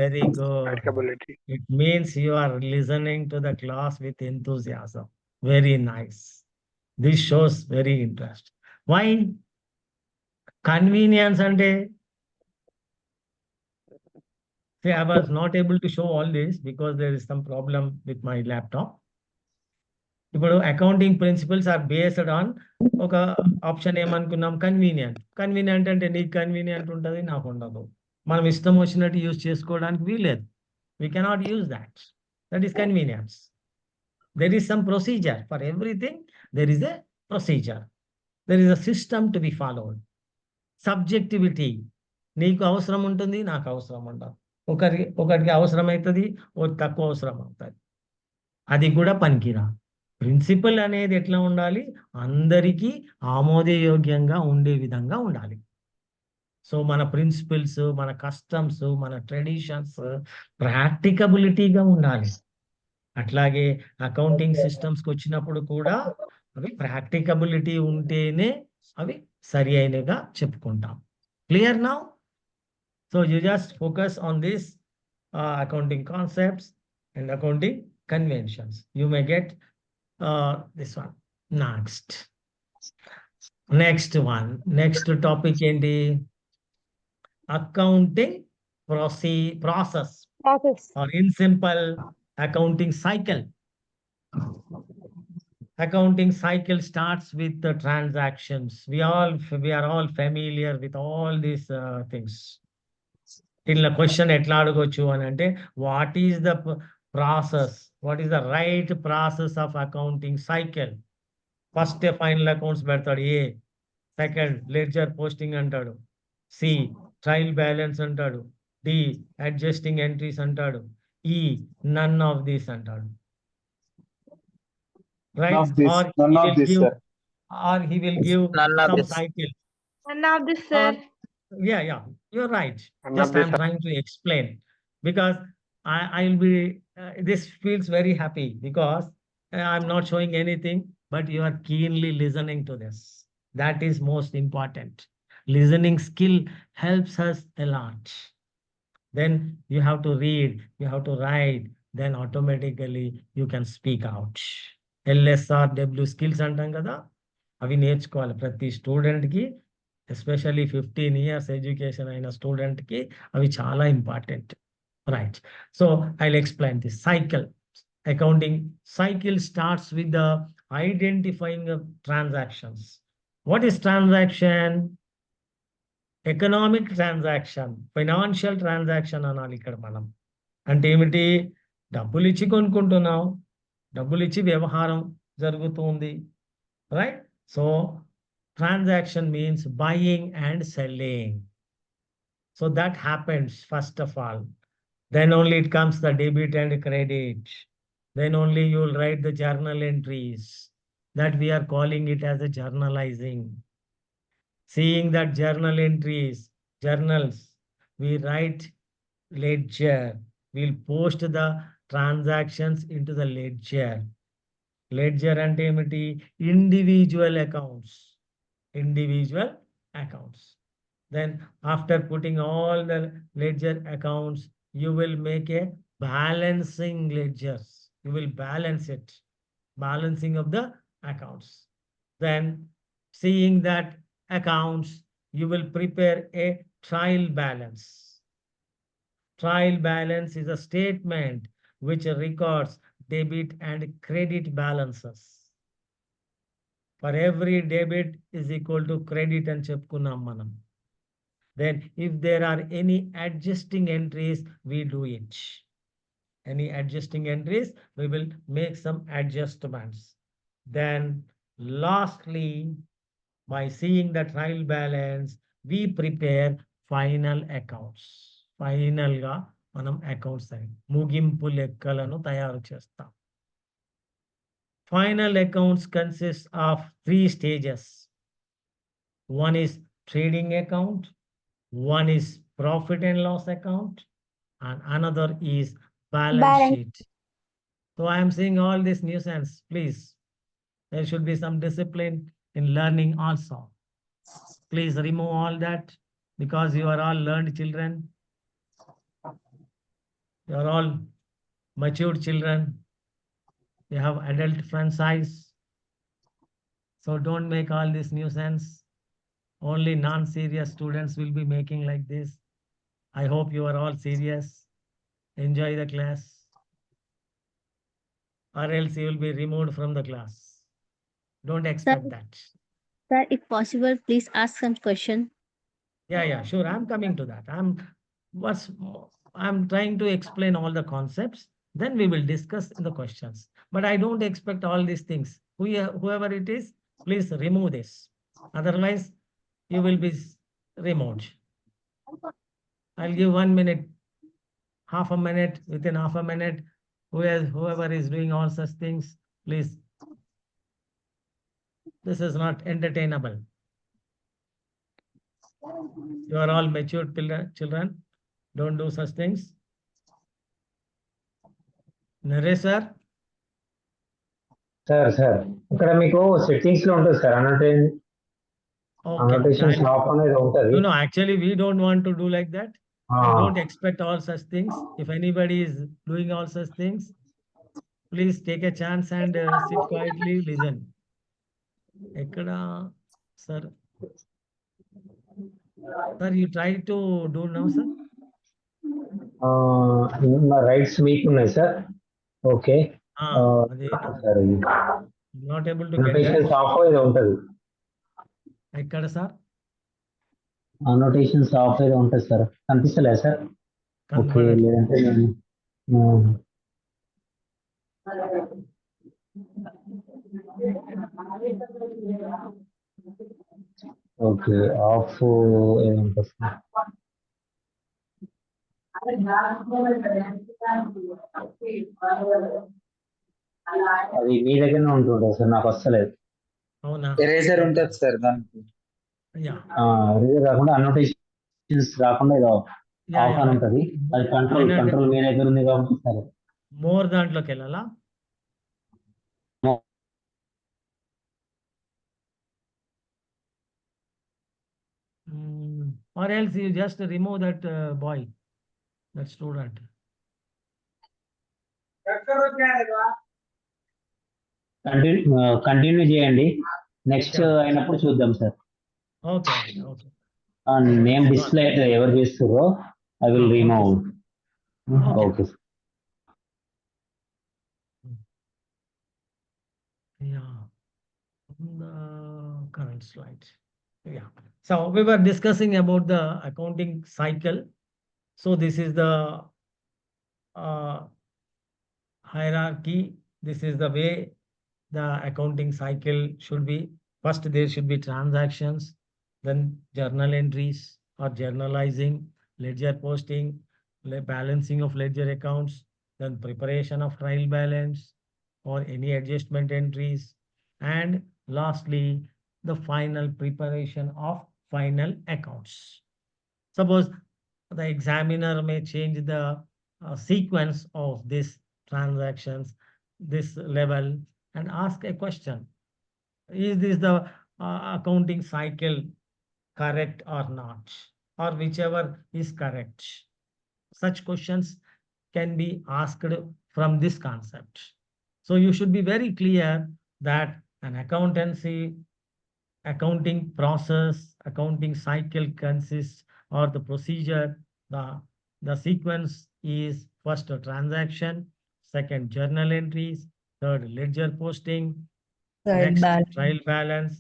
Speaker 2: Very good. It means you are listening to the class with enthusiasm. Very nice. This shows very interest. Why? Convenience ante. See, I was not able to show all this because there is some problem with my laptop. ఇప్పుడు accounting principles are based on ఒక option ఏమనుకున్నాం, convenient అంటే నీకు convenient ఉంటుంది, నాకు ఉండదు. మనం ఇష్టం వచ్చినట్టు యూజ్ చేసుకోవడానికి వీలేదు. We cannot use that is convenience. There is some procedure for everything. There is a procedure, there is a system to be followed. Subjectivity, నీకు అవసరం ఉంటుంది, నాకు అవసరం ఉండదు. ఒకరికి అవసరం అవుతుంది, తక్కువ అవసరం అవుతుంది, అది కూడా పనికిరా. ప్రిన్సిపల్ అనేది ఎట్లా ఉండాలి? అందరికీ ఆమోదయోగ్యంగా ఉండే విధంగా ఉండాలి. సో మన ప్రిన్సిపల్స్, మన కస్టమ్స్, మన ట్రెడిషన్స్ ప్రాక్టికబిలిటీగా ఉండాలి. అట్లాగే అకౌంటింగ్ సిస్టమ్స్కి వచ్చినప్పుడు కూడా అవి ప్రాక్టికబిలిటీ ఉంటేనే అవి సరి అయినగా చెప్పుకుంటాం. Clear now? So you just focus on this accounting concepts and accounting conventions. You may get this one. Next one. Next topic ఏంటి? Accounting process. Or in simple, accounting cycle. Accounting cycle starts with the transactions. We are all familiar with all these things. ఇట్లా question ఎట్లా అడగొచ్చు అని అంటే, what is the process, what is the right process of accounting cycle? First final accounts పెడతాడు, ఏ. Second ledger posting అంటాడు, C trial balance అంటాడు, D adjusting entries అంటాడు, ఈ నన్ ఆఫ్ దిస్ అంటాడు. Right?
Speaker 8: None of this, sir.
Speaker 2: Or he will give some cycle.
Speaker 4: None of this, sir.
Speaker 2: Yeah, you're right. Just I'm trying to explain because I'll be, this feels very happy because I'm not showing anything, but you are keenly listening to this. That is most important. Listening skill helps us a lot. Then you have to read, you have to write, then automatically you can speak out. LSRW skills అంటాం కదా, అవి నేర్చుకోవాలి ప్రతి స్టూడెంట్కి, especially 15 years education అయిన స్టూడెంట్కి అవి చాలా important. Right. So I'll explain this cycle. Accounting cycle starts with the identifying of transactions. What is transaction? Economic transaction, financial transaction అనాలి ఇక్కడ మనం. అంటే ఏమిటి? డబ్బులు ఇచ్చి కొనుక్కుంటున్నాం, డబ్బులు ఇచ్చి వ్యవహారం జరుగుతుంది. Right. So transaction means buying and selling. So that happens first of all. Then only it comes the debit and credit. Then only you will write the journal entries. That we are calling it as a journalizing. Seeing that journal entries, journals, we write ledger. We'll post the transactions into the ledger. Ledger and ఏమిటి? Individual accounts. Individual accounts. Then after putting all the ledger accounts, you will make a balancing ledgers. You will balance it. Balancing of the accounts. Then seeing that accounts, you will prepare a trial balance. Trial balance is a statement which records debit and credit balances. For every debit is equal to credit and చెప్పుకున్నాం మనం. Then if there are any adjusting entries, we do it. Any adjusting entries, we will make some adjustments. Then lastly, by seeing the trial balance, we prepare final accounts. Final గా మనం accounts ముగింపు లెక్కలను తయారు చేస్తాం. Final accounts consist of 3 stages. One is trading account, one is profit and loss account, and another is balance sheet. So I am saying all this nuisance, please. There should be some discipline in learning also. Please remove all that, because you are all learned children. You are all matured children. You have adult franchise. So don't make all this nuisance. Only non-serious students will be making like this. I hope you are all serious. Enjoy the class, or else you will be removed from the class. Don't expect that.
Speaker 6: Sir, if possible, please ask some question.
Speaker 2: Yeah, sure. I'm coming to that. I'm trying to explain all the concepts. Then we will discuss in the questions. But I don't expect all these things. Whoever it is, please remove this. Otherwise, you will be removed. I'll give 1 minute, half a minute. Within half a minute, whoever is doing all such things, please. This is not entertainable. You are all matured children. Don't do such things. Naresh sir.
Speaker 1: Sir ఇక్కడ మీకు settings లో ఉంటుంది sir annotations off అనేది ఉంటుంది.
Speaker 2: No, actually we don't want to do like that. Don't expect all such things. If anybody is doing all such things, please take a chance and sit quietly, listen. Ekkada sir, you try to do now, sir.
Speaker 1: Rights మీకు ఉన్నాయి sir. Okay, sir
Speaker 2: not able to get that.
Speaker 1: annotations off ఏదో ఉంటుంది.
Speaker 2: ekkada sir?
Speaker 1: annotations off ఏదో ఉంటుంది sir. కనిపిస్తలేదు sir. Okay, లేదంటే okay of ఏముంటుంది sir. అది మీ దగ్గరనే ఉంటుంటుంది సార్, నాకు వస్తలేదు.
Speaker 2: అవునా?
Speaker 8: ఎరేజర్ ఉంటుంది సార్ దానికి.
Speaker 1: ఎరేజర్ రాకుండా అన్నోటేషన్స్ రాకుండా ఏదో ఆఫ్ అని ఉంటుంది. అది కంట్రోల్ మీ దగ్గర ఉంది కాబట్టి సరే.
Speaker 2: మోర్ దాంట్లోకి వెళ్ళాలా? Or else you just remove that boy, that student.
Speaker 1: Continue చేయండి. Next
Speaker 2: Yeah.
Speaker 1: అయినప్పుడు చూద్దాం సార్.
Speaker 2: Okay, okay, okay.
Speaker 1: Name
Speaker 2: Right.
Speaker 1: Display ఎవరు చేస్తారో I will
Speaker 2: Okay.
Speaker 1: Remove.
Speaker 2: Okay.
Speaker 1: Okay.
Speaker 2: Yeah. The current slide. Yeah. So we were discussing about the accounting cycle. So this is the hierarchy. This is the way the accounting cycle should be. First, there should be transactions, then journal entries or journalizing, ledger posting, balancing of ledger accounts, then preparation of trial balance or any adjustment entries, and lastly, the final preparation of final accounts. Suppose the examiner may change the sequence of these transactions, this level, and ask a question. Is this the accounting cycle correct or not? Or whichever is correct. Such questions can be asked from this concept. So you should be very clear that an accounting process, accounting cycle consists or the procedure, the sequence is first a transaction, second journal entries, third ledger posting, next trial balance,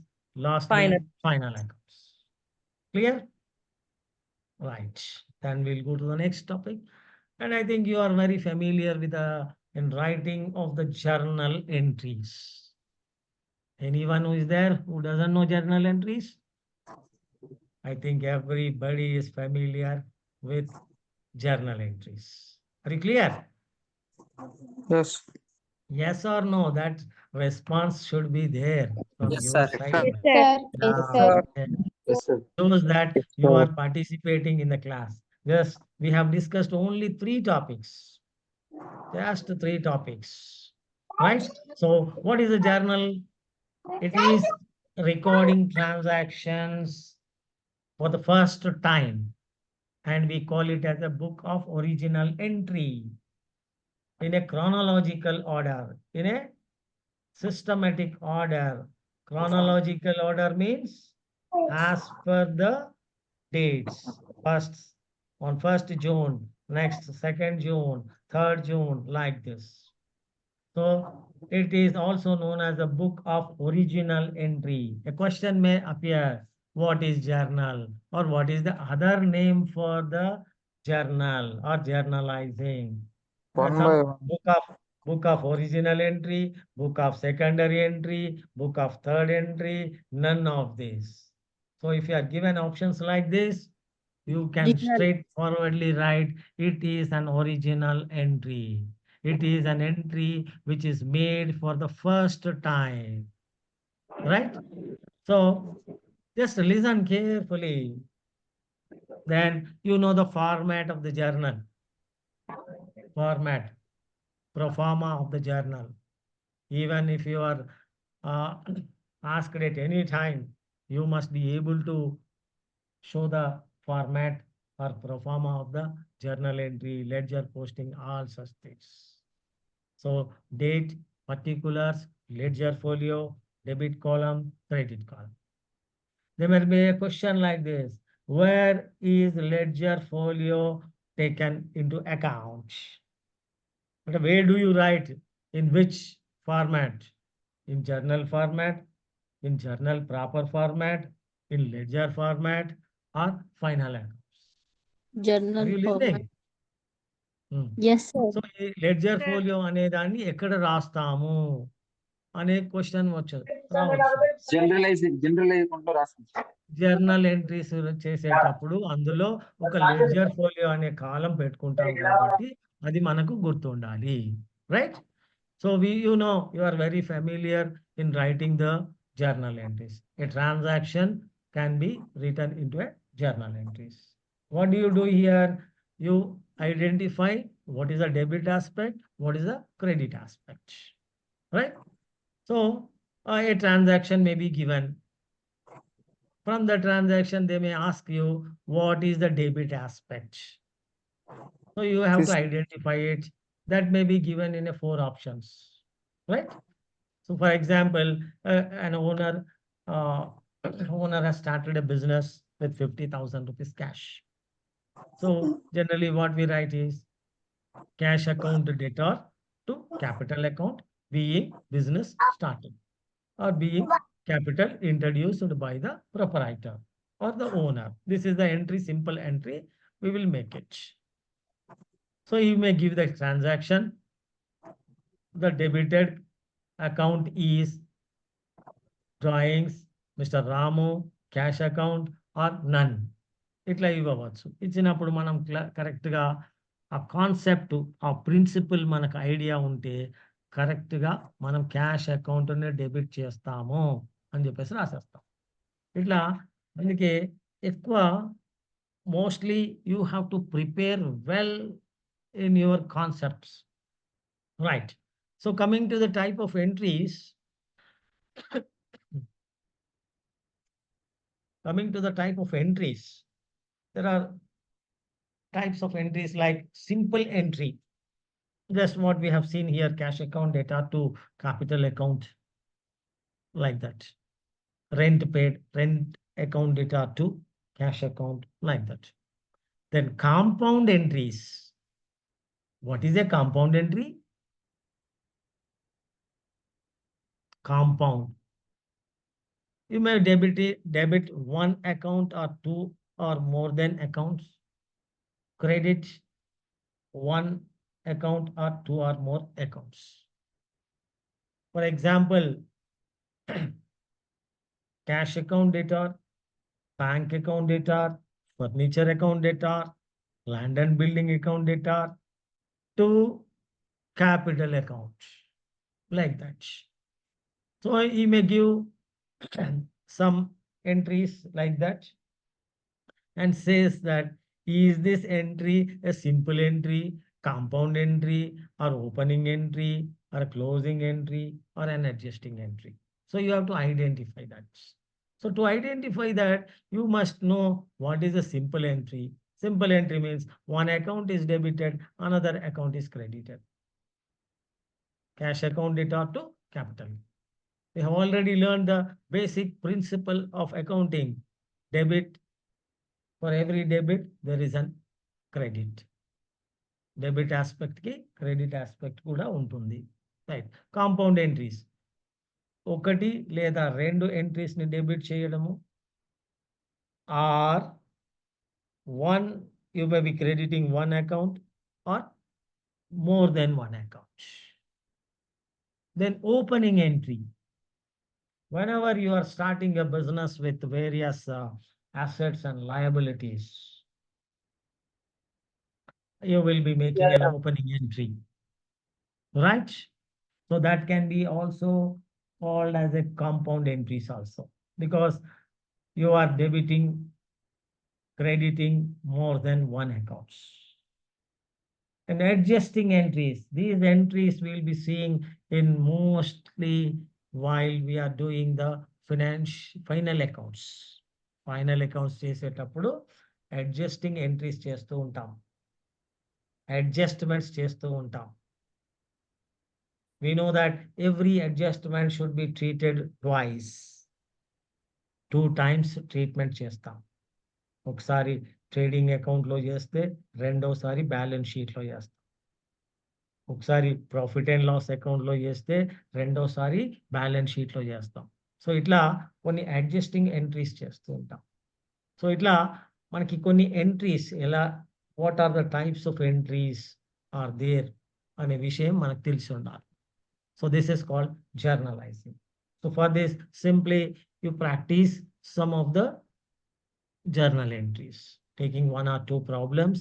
Speaker 2: lastly final accounts. Clear? Right. Then we'll go to the next topic. And I think you are very familiar with the in writing of the journal entries. Anyone who is there who doesn't know journal entries? I think everybody is familiar with journal entries. Are you clear?
Speaker 7: Yes.
Speaker 2: Yes or no? That response should be there from
Speaker 8: Yes,
Speaker 2: your
Speaker 8: sir.
Speaker 2: side.
Speaker 6: Sir, yes,
Speaker 2: Yeah,
Speaker 6: sir.
Speaker 2: yeah.
Speaker 8: Yes, sir.
Speaker 2: Shows that
Speaker 8: Yes,
Speaker 2: you
Speaker 8: sir.
Speaker 2: are participating in the class. Yes, we have discussed only 3 topics. Just 3 topics. Right? So what is a journal? It is recording transactions for the first time, and we call it as a book of original entry in a chronological order, in a systematic order. Chronological order means as per the dates. First, on 1st June, next 2nd June, 3rd June, like this. So it is also known as a book of original entry. A question may appear, what is journal or what is the other name for the journal or journalizing?
Speaker 7: One by
Speaker 2: Some
Speaker 7: one.
Speaker 2: book of original entry, book of secondary entry, book of third entry, none of this. So if you are given options like this, you can
Speaker 6: Original.
Speaker 2: straightforwardly write it is an original entry. It is an entry which is made for the first time, right? So just listen carefully. Then you know the format of the journal, format, pro forma of the journal. Even if you are asked at any time, you must be able to show the format or pro forma of the journal entry, ledger posting, all such things. So date, particulars, ledger folio, debit column, credit column. There may be a question like this. Where is ledger folio taken into account? But where do you write? In which format? In journal format, in journal proper format, in ledger format, or final accounts? Are
Speaker 6: Journal
Speaker 2: you
Speaker 6: format.
Speaker 2: listening?
Speaker 6: Yes, sir.
Speaker 2: So ఈ ledger folio అనే దాన్ని ఎక్కడ రాస్తాము అనే question రావచ్చు.
Speaker 8: Generalise కొంటూ రాస్తాం.
Speaker 2: Journal entries చేసేటప్పుడు అందులో ఒక లెడ్జర్ ఫోలియో అనే కాలం పెట్టుకుంటాం కాబట్టి అది మనకు గుర్తుండాలి, right? So you are very familiar in writing the journal entries. A transaction can be written into a journal entries. What do you do here? You identify what is the debit aspect, what is the credit aspect, right? So a transaction may be given. From the transaction, they may ask you what is the debit aspect. So you have to identify it. That may be given in a 4 options, right? So for example, an owner owner has started a business with 50,000 rupees cash. So generally what we write is cash account debtor to capital account being business started or being capital introduced by the proprietor or the owner. This is the entry, simple entry. We will make it. So you may give the transaction. The debited account is drawings, Mr. Ramu, cash account or none. ఇట్లా ఇవ్వవచ్చు. ఇచ్చినప్పుడు మనం కరెక్ట్గా ఆ concept, ఆ principal మనకు idea ఉంటే కరెక్ట్గా మనం క్యాష్ అకౌంట్ని డెబిట్ చేస్తాము అని చెప్పేసి రాసేస్తాం. ఇట్లా అందుకే ఎక్కువ mostly you have to prepare well in your concepts. Right. So coming to the type of entries, there are types of entries like simple entry. Just what we have seen here, cash account data to capital account, like that. Rent paid, rent account data to cash account, like that. Then compound entries. What is a compound entry? Compound. You may debit one account or two or more than accounts. Credit one account or two or more accounts. For example, cash account data, bank account data, furniture account data, land and building account data to capital account, like that. So he may give some entries like that and says that is this entry a simple entry, compound entry, or opening entry, or closing entry, or an adjusting entry. So you have to identify that. So to identify that, you must know what is a simple entry. Simple entry means one account is debited, another account is credited. Cash account data to capital. We have already learned the basic principle of accounting. Debit, for every debit, there is an credit. Debit aspect ki credit aspect kuda untundi. Right. Compound entries. ఒకటి లేదా రెండు entries ని debit చేయడము, or one, you may be crediting one account or more than one account. Then opening entry. Whenever you are starting a business with various assets and liabilities, you will be making an opening entry, right? So that can be also called as a compound entries also, because you are debiting, crediting more than one accounts. And adjusting entries, these entries we'll be seeing in mostly while we are doing the final accounts. Final accounts చేసేటప్పుడు adjusting entries చేస్తూ ఉంటాం, adjustments చేస్తూ ఉంటాం. We know that every adjustment should be treated twice. 2 times treatment చేస్తాం. ఒకసారి trading అకౌంట్లో చేస్తే రెండోసారి బ్యాలెన్స్ షీట్లో చేస్తాం. ఒకసారి ప్రాఫిట్ అండ్ లాస్ అకౌంట్లో చేస్తే రెండోసారి బ్యాలెన్స్ షీట్లో చేస్తాం. సో ఇట్లా కొన్ని అడ్జస్టింగ్ ఎంట్రీస్ చేస్తూ ఉంటాం. సో ఇట్లా మనకి కొన్ని ఎంట్రీస్ ఎలా, what are the types of entries are there అనే విషయం మనకు తెలిసి ఉండాలి. So this is called journalising. So for this simply you practise some of the journal entries, taking 1 or 2 problems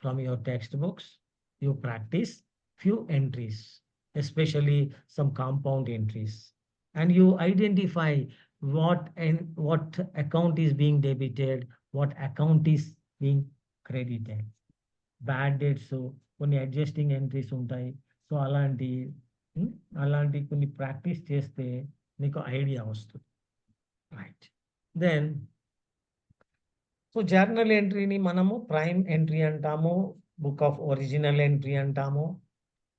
Speaker 2: from your textbooks. You practice few entries, especially some compound entries, and you identify what account is being debited, what account is being credited. Bad debts, so కొన్ని adjusting entries ఉంటాయి. So అలాంటి కొన్ని practice చేస్తే మీకు idea వస్తుంది. Right. Then so journal ఎంట్రీని మనము prime entry అంటాము, book of original entry అంటాము.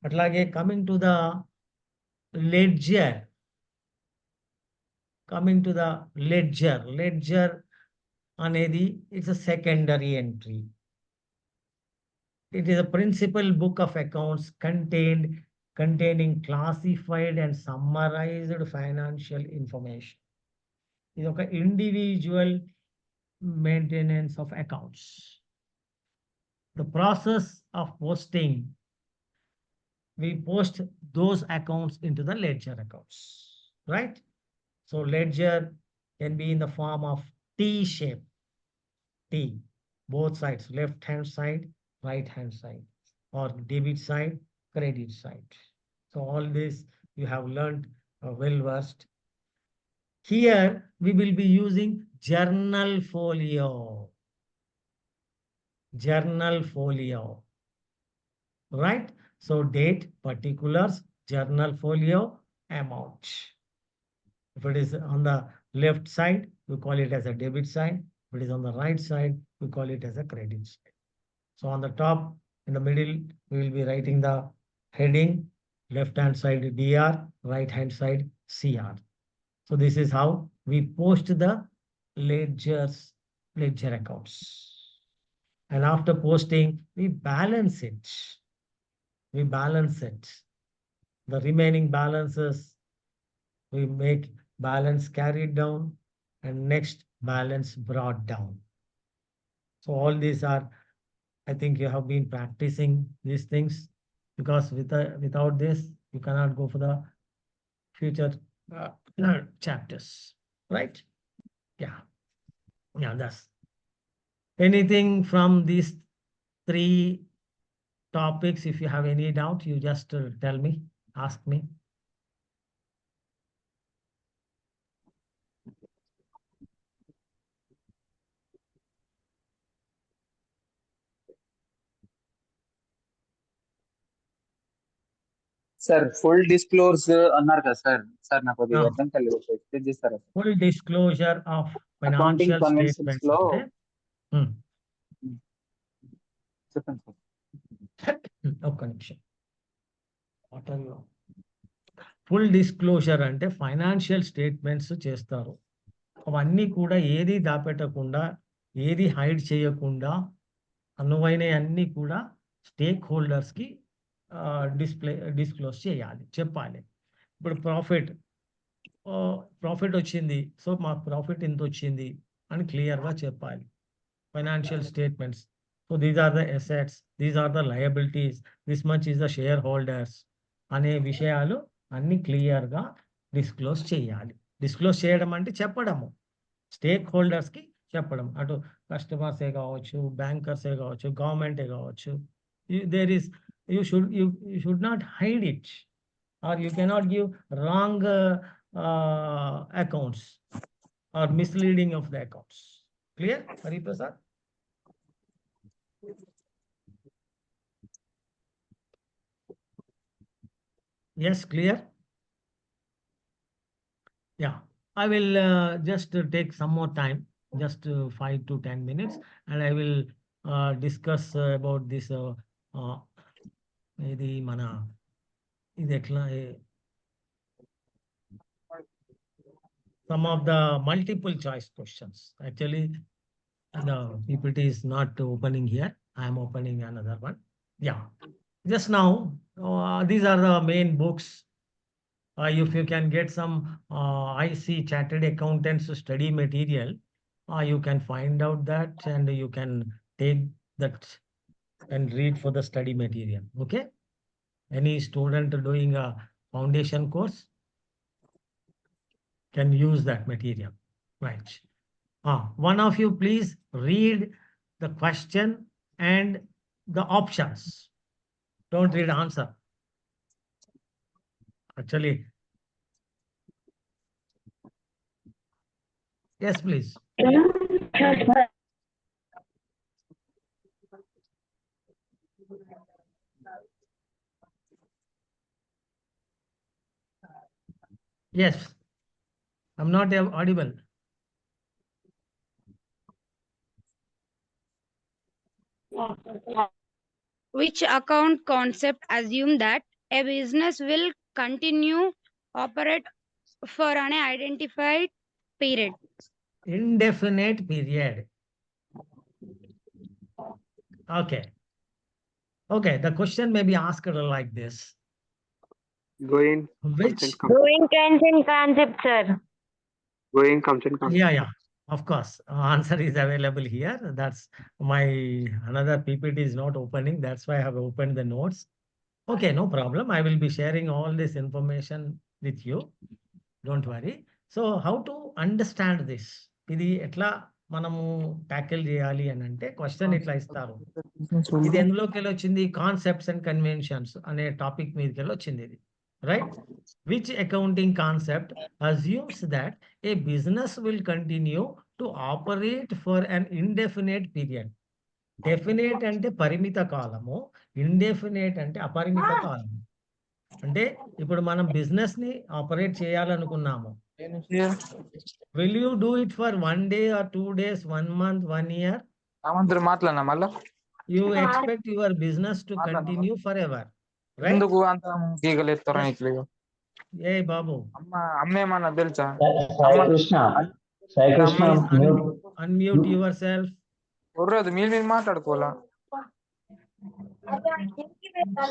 Speaker 2: అట్లాగే coming to the ledger. Coming to the ledger. Ledger అనేది it's a secondary entry. It is a principal book of accounts containing classified and summarized financial information. ఇది ఒక individual maintenance of accounts. The process of posting, we post those accounts into the ledger accounts, right? So ledger can be in the form of T shape. T, both sides, left hand side, right hand side, or debit side, credit side. So all this you have learned well versed. Here we will be using journal folio. Journal folio, right? So date, particulars, journal folio, amount. If it is on the left side, we call it as a debit side. If it is on the right side, we call it as a credit side. So on the top, in the middle, we will be writing the heading, left hand side DR, right hand side CR. So this is how we post the ledger accounts. And after posting, we balance it. We balance it. The remaining balances, we make balance carried down and next balance brought down. So all these are, I think you have been practicing these things, because without this, you cannot go for the future chapters, right? Yeah. Yeah, that's anything from these three topics. If you have any doubt, you just tell me, ask me.
Speaker 8: Sir full disclose అన్నారు కదా sir నాకు అది
Speaker 2: Ah.
Speaker 8: అర్థం కాలేదు, explain చేస్తారా?
Speaker 2: Full disclosure of
Speaker 8: accounting
Speaker 2: financial
Speaker 8: conventions
Speaker 2: statements
Speaker 8: లో
Speaker 2: అంటే
Speaker 8: చెప్పండి సార్.
Speaker 2: ఒక్క నిమిషం. ఫుల్ డిస్క్లోజర్ అంటే ఫైనాన్షియల్ స్టేట్మెంట్స్ చేస్తారు. అవన్నీ కూడా ఏది దాపెట్టకుండా, ఏది హైడ్ చేయకుండా, అనువైన అన్నీ కూడా స్టేక్ హోల్డర్స్కి డిస్క్లోజ్ చేయాలి, చెప్పాలి. ఇప్పుడు ప్రాఫిట్ వచ్చింది, సో మాకు ప్రాఫిట్ ఇంత వచ్చింది అని క్లియర్గా చెప్పాలి. Financial statements, so these are the assets, these are the liabilities, this much is the share holders అనే విషయాలు అన్ని క్లియర్గా డిస్క్లోజ్ చేయాలి. డిస్క్లోజ్ చేయడం అంటే చెప్పడము, స్టేక్ హోల్డర్స్కి చెప్పడం. అటు కస్టమర్సే కావచ్చు, బ్యాంకర్సే కావచ్చు, గవర్నమెంటే కావచ్చు. There is you should not hide it, or you cannot give wrong accounts or misleading of the accounts. Clear, Hari Prasad? Yes, clear? Yeah, I will just take some more time, just 5 to 10 minutes, and I will discuss about this ఇది మన ఇది ఎట్లా some of the multiple choice questions. Actually, the PPT is not opening here. I am opening another one. Yeah, just now, these are the main books. If you can get some IC Chartered Accountants study material, you can find out that, and you can take that and read for the study material. Okay? Any student doing a foundation course can use that material, right? One of you please read the question and the options. Don't read answer. Actually, yes, please. Yes, I'm not audible.
Speaker 4: Which account concept assume that a business will continue operate for an identified period.
Speaker 2: Indefinite period. Okay. Okay, the question may be asked like this.
Speaker 9: Going
Speaker 2: Which?
Speaker 10: Going consent concept, sir.
Speaker 9: Going comes in concept.
Speaker 2: Yeah, of course. Answer is available here. That's my another PPT is not opening. That's why I have opened the notes. Okay, no problem. I will be sharing all this information with you. Don't worry. So how to understand this? ఇది ఎట్లా మనము tackle చేయాలి అని అంటే question ఇట్లా ఇస్తారు. ఇది ఎందులోకి వెళ్ళి వచ్చింది? కాన్సెప్ట్స్ అండ్ కన్వెన్షన్స్ అనే టాపిక్ మీదకి వెళ్ళి వచ్చింది ఇది. Right? Which accounting concept assumes that a business will continue to operate for an indefinite period. Definite అంటే పరిమిత కాలము, indefinite అంటే అపరిమిత కాలము. అంటే ఇప్పుడు మనం బిజినెస్ ని operate చేయాలనుకున్నాము. Will you do it for 1 day or 2 days, 1 month, 1 year?
Speaker 11: మాట్లాడినా మళ్ళా
Speaker 2: You expect your business to continue forever, right?
Speaker 11: ఎందుకు అంత గీగలేస్తారా ఇట్లా?
Speaker 2: ఏ బాబు,
Speaker 11: అమ్మేమన్నా తెలుసా?
Speaker 1: Sai Krishna,
Speaker 2: unmute yourself.
Speaker 11: ఒర్రదు, మీరు మాట్లాడుకోవాలా?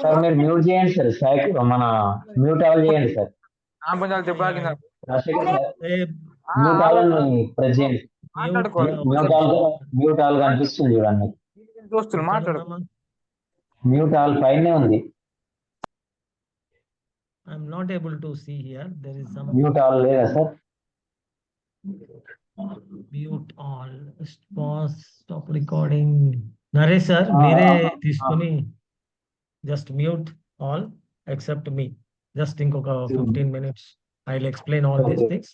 Speaker 1: సార్ మీరు మ్యూట్ చేయండి సార్. మన మ్యూట్ ఆల్ చేయండి సార్. మ్యూట్ ఆల్ అని ప్రెస్ చేయండి. మ్యూట్ ఆల్ కనిపిస్తుంది చూడండి.
Speaker 11: దోస్తులు మాట్లాడు.
Speaker 1: మ్యూట్ ఆల్ పైనే ఉంది.
Speaker 2: I'm not able to see here. There is some
Speaker 1: mute all లేదా sir?
Speaker 2: Mute all. Pause. Stop recording. Naresh sir, మీరే తీసుకొని just mute all except me. Just ఇంకొక 15 minutes. I'll explain all these things.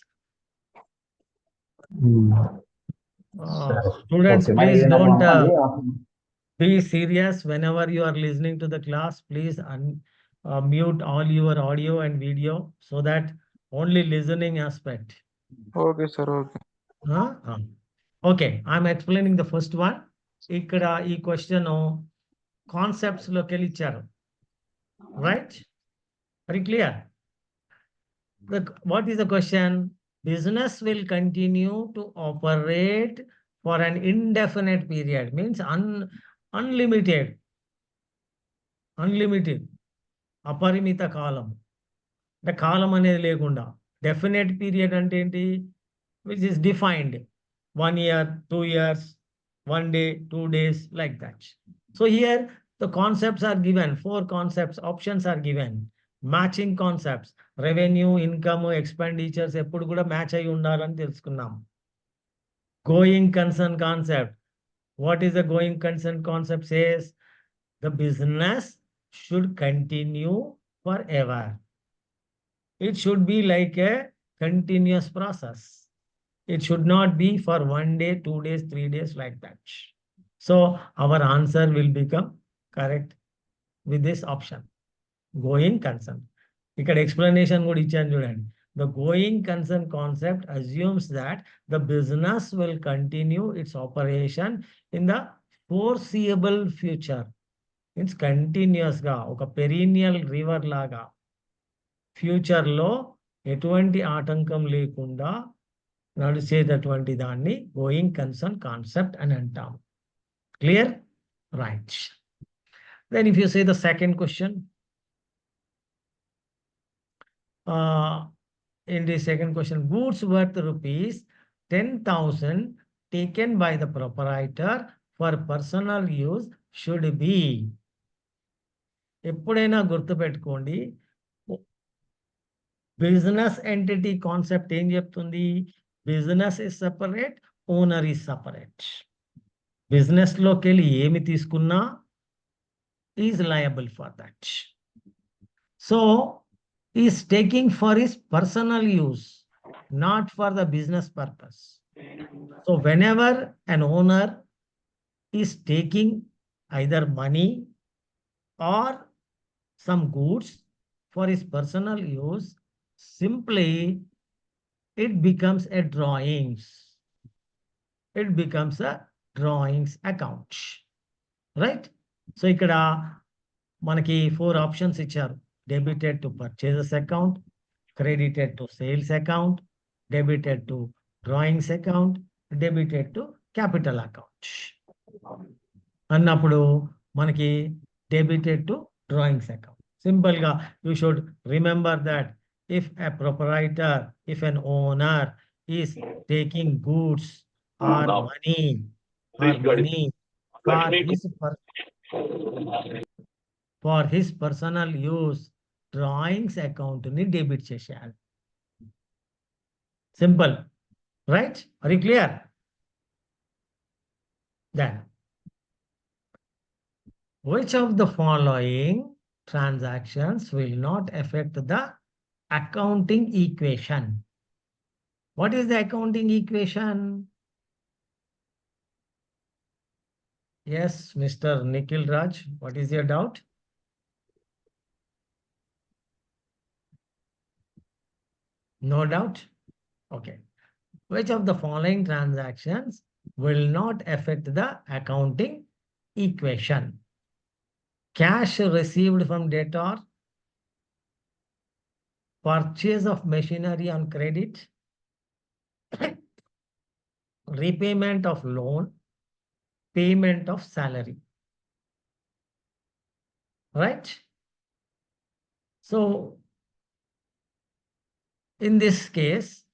Speaker 2: Students, please don't be serious whenever you are listening to the class. Please mute all your audio and video so that only listening aspect.
Speaker 11: Okay, sir. Okay.
Speaker 2: Okay, I'm explaining the first one. ఇక్కడ ఈ question concepts లోకి వెళ్ళి ఇచ్చారు. Right? Very clear. What is the question? Business will continue to operate for an indefinite period. Means unlimited. అపరిమిత కాలం. అంటే కాలం అనేది లేకుండా. Definite period అంటే ఏంటి? Which is defined 1 year, 2 years, 1 day, 2 days, like that. So here the concepts are given, 4 concepts, options are given. Matching concepts, revenue, income, expenditures ఎప్పుడు కూడా match అయి ఉండాలని తెలుసుకున్నాం. Going concern concept. What is the going concern concept? Says the business should continue forever. It should be like a continuous process. It should not be for 1 day, 2 days, 3 days, like that. So our answer will become correct with this option. Going concern. ఇక్కడ explanation కూడా ఇచ్చాను చూడండి. The going concern concept assumes that the business will continue its operation in the foreseeable future. Means continuous గా, ఒక perennial river లాగా future లో ఎటువంటి ఆటంకం లేకుండా నడిచేటటువంటి దాన్ని గోయింగ్ కన్సర్న్ కాన్సెప్ట్ అని అంటాం. Clear? Right. Then if you say the second question, in the second question, goods worth rupees 10,000 taken by the proprietor for personal use should be. ఎప్పుడైనా గుర్తుపెట్టుకోండి, బిజినెస్ ఎంటిటీ కాన్సెప్ట్ ఏం చెప్తుంది? Business is separate, owner is separate. Business లోకి వెళ్ళి ఏమి తీసుకున్నా is liable for that. So is taking for his personal use, not for the business purpose. So when ever an owner is taking either money are some goods for his personal use, simply it becomes a drawings. It becomes a drawings account. Right? So ikkada manaki 4 options icharu. Debited to purchases account, credited to sales account, debited to drawings account, debited to capital account. అన్నప్పుడు మనకి debited to drawings account. Simple గా you should remember that if a proprietor, if an owner is taking goods or money for his personal use, drawings account ni debit చేసేయాలి. Simple, right? Are you clear? Then, which of the following transactions will not affect the accounting equation? What is the accounting equation? Yes, Mr. Nikhil Raj, what is your doubt? No doubt? Okay. Which of the following transactions will not affect the accounting equation? Cash received from debtor, purchase of machinery on credit, repayment of loan, payment of salary. Right? So, in this case,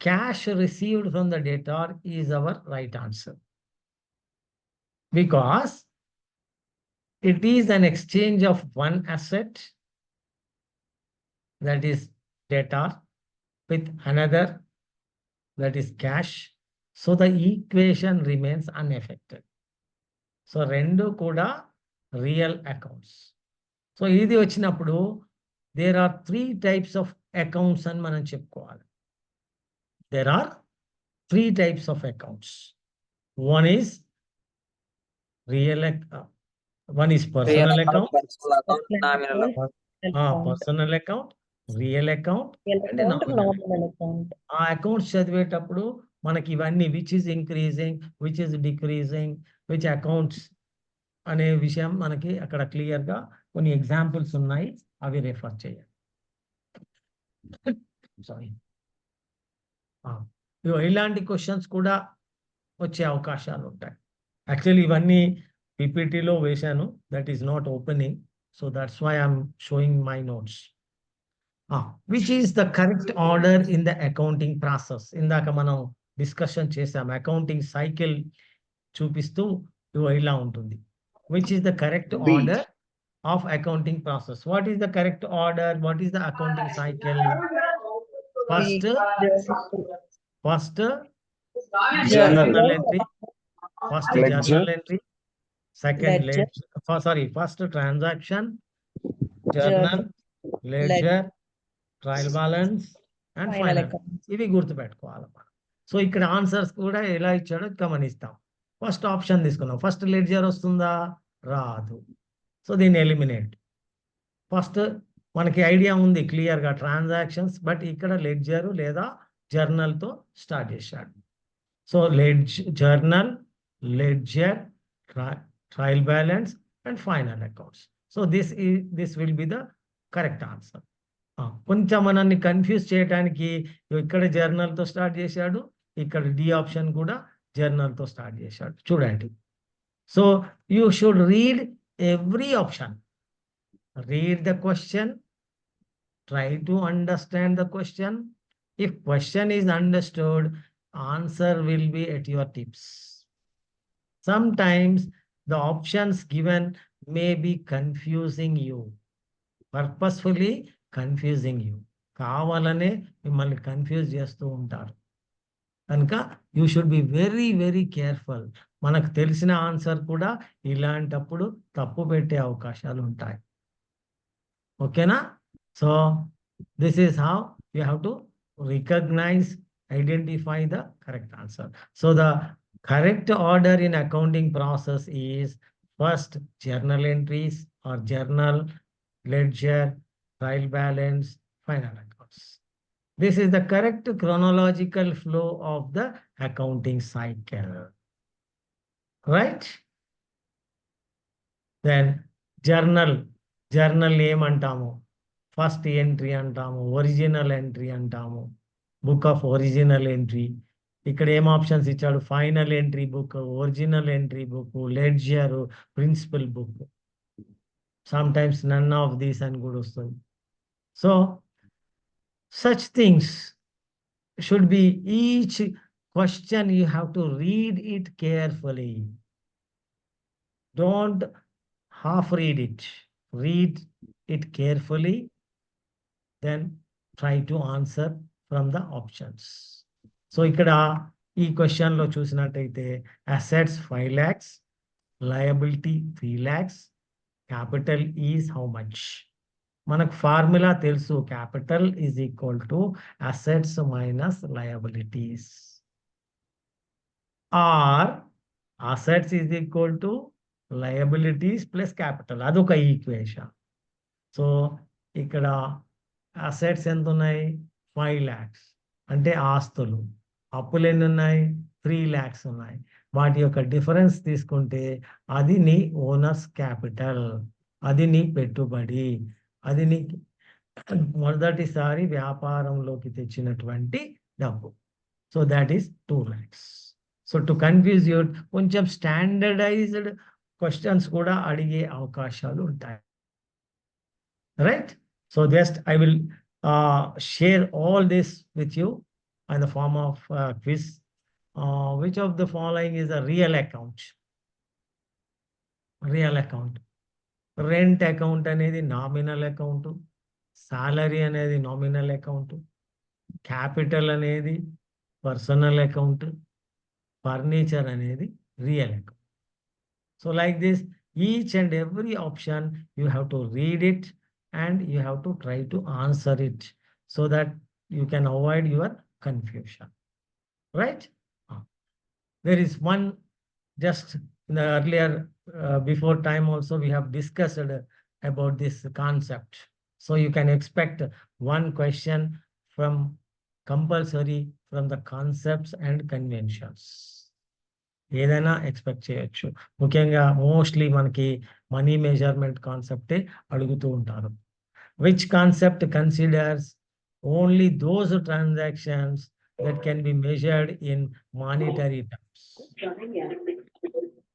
Speaker 2: cash received from the debtor is our right answer. Because it is an exchange of one asset, that is debtor, with another, that is cash. So the equation remains unaffected. So rendu kuda real accounts. So ఇది వచ్చినప్పుడు there are 3 types of accounts అని మనం చెప్పుకోవాలి. There are 3 types of accounts. One is one is personal account, personal account, real account, and nominal account. ఆ accounts చదివేటప్పుడు మనకి ఇవన్నీ which is increasing, which is decreasing, which accounts అనే విషయం మనకి అక్కడ క్లియర్ గా కొన్ని ఎగ్జాంపుల్స్ ఉన్నాయి, అవి రెఫర్ చేయాలి. సారీ, ఇలాంటి క్వశ్చన్స్ కూడా వచ్చే అవకాశాలు ఉంటాయి. యాక్చువల్లీ ఇవన్నీ పీపీటీలో వేశాను, that is not opening, so that's why I'm showing my notes. Which is the correct order in the accounting process? ఇందాక మనం డిస్కషన్ చేసాం, అకౌంటింగ్ సైకిల్ చూపిస్తూ ఇలా ఉంటుంది. Which is the correct order of accounting process? What is the correct order? What is the accounting cycle? First journal entry. First journal entry. Second ledger. First transaction, journal, ledger, trial balance, and final. ఇవి గుర్తుపెట్టుకోవాలి. So ఇక్కడ answers కూడా ఎలా ఇచ్చాడో గమనిస్తాం. First option తీసుకున్నాం. First ledger వస్తుందా? రాదు. సో దీన్ని ఎలిమినేట్. ఫస్ట్ మనకి ఐడియా ఉంది క్లియర్గా ట్రాన్సాక్షన్స్, బట్ ఇక్కడ లెడ్జర్ లేదా జర్నల్తో స్టార్ట్ చేశాడు. So journal, ledger, trial balance and final accounts. So this will be the correct answer. కొంచెం మనల్ని కన్ఫ్యూజ్ చేయడానికి ఇక్కడ జర్నల్తో స్టార్ట్ చేశాడు, ఇక్కడ డి ఆప్షన్ కూడా జర్నల్తో స్టార్ట్ చేశాడు. చూడండి. So you should read every option. Read the question. Try to understand the question. If question is understood, answer will be at your tips. Sometimes the options given may be confusing you. Purposefully confusing you. కావాలనే మిమ్మల్ని confuse చేస్తూ ఉంటారు. కనుక you should be very very careful. మనకు తెలిసిన answer కూడా ఇలాంటప్పుడు తప్పు పెట్టే అవకాశాలు ఉంటాయి. ఓకేనా? So this is how you have to recognise, identify the correct answer. So the correct order in accounting process is first journal entries or journal, ledger, trial balance, final accounts. This is the correct chronological flow of the accounting cycle. Right? Then journal name antamu. First entry అంటాము, original entry అంటాము, book of original entry. ఇక్కడ ఏం options ఇచ్చాడు? Final entry book, original entry book, ledger, principal book. Sometimes none of these అని కూడా వస్తుంది. So such things should be, each question you have to read it carefully. Don't half read it. Read it carefully, then try to answer from the options. So ఇక్కడ ఈ question లో చూసినట్టయితే assets 5 lakhs, liability 3 lakhs, capital is how much? మనకు formula తెలుసు, capital is equal to assets minus liabilities, or assets is equal to liabilities plus capital. అదొక equation. సో ఇక్కడ assets ఎంత ఉన్నాయి? 5 lakhs, అంటే ఆస్తులు. అప్పులు ఎన్ని ఉన్నాయి? 3 lakhs ఉన్నాయి. వాటి యొక్క డిఫరెన్స్ తీసుకుంటే అది నీ ఓనర్స్ క్యాపిటల్, అది నీ పెట్టుబడి, అది నీ మొదటిసారి వ్యాపారంలోకి తెచ్చినటువంటి డబ్బు. So that is 2 lakhs. So to confuse you, కొంచెం స్టాండర్డైజ్డ్ క్వశ్చన్స్ కూడా అడిగే అవకాశాలు ఉంటాయి. Right? So just I will share all this with you in the form of quiz. Which of the following is a real account? Real account. Rent account అనేది nominal account, salary అనేది nominal account, capital అనేది personal account, furniture అనేది real account. So like this, each and every option you have to read it and you have to try to answer it so that you can avoid your confusion. Right? There is one, just in the earlier, before time also, we have discussed about this concept. So you can expect one question from compulsory from the concepts and conventions. ఏదైనా expect చేయొచ్చు. ముఖ్యంగా mostly మనకి money measurement కాన్సెప్టే అడుగుతూ ఉంటారు. Which concept considers only those transactions that can be measured in monetary terms.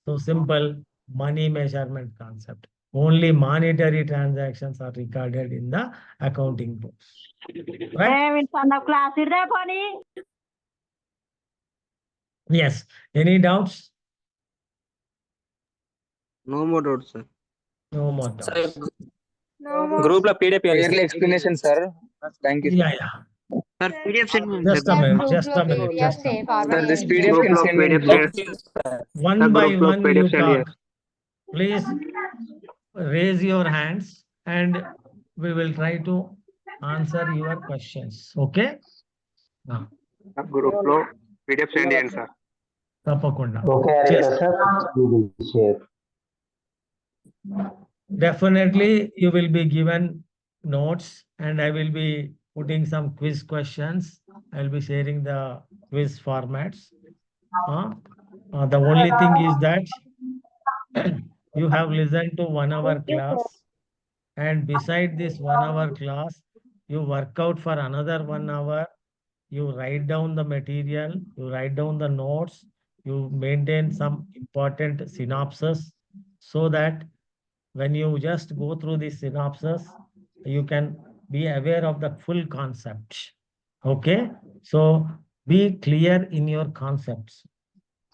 Speaker 2: So simple money measurement concept. Only monetary transactions are recorded in the accounting books. Right? Yes. Any doubts?
Speaker 7: No more doubts, sir.
Speaker 2: No more doubts.
Speaker 8: Group la PDF clearly explanation, sir. Thank you.
Speaker 2: Yeah, yeah.
Speaker 7: Sir, PDF send me.
Speaker 2: Just a minute. Just a minute. Just a minute.
Speaker 8: Sir, this PDF can send in
Speaker 2: One by one you talk. Please raise your hands and we will try to answer your questions. Okay?
Speaker 9: Group లో PDF send చేయండి sir.
Speaker 2: తప్పకుండా.
Speaker 1: Okay, sir. We will share.
Speaker 2: Definitely you will be given notes and I will be putting some quiz questions. I will be sharing the quiz formats. The only thing is that you have listened to 1 hour class, and beside this 1 hour class, you work out for another 1 hour. You write down the material, you write down the notes, you maintain some important synopsis so that when you just go through this synopsis, you can be aware of the full concept. Okay? So be clear in your concepts.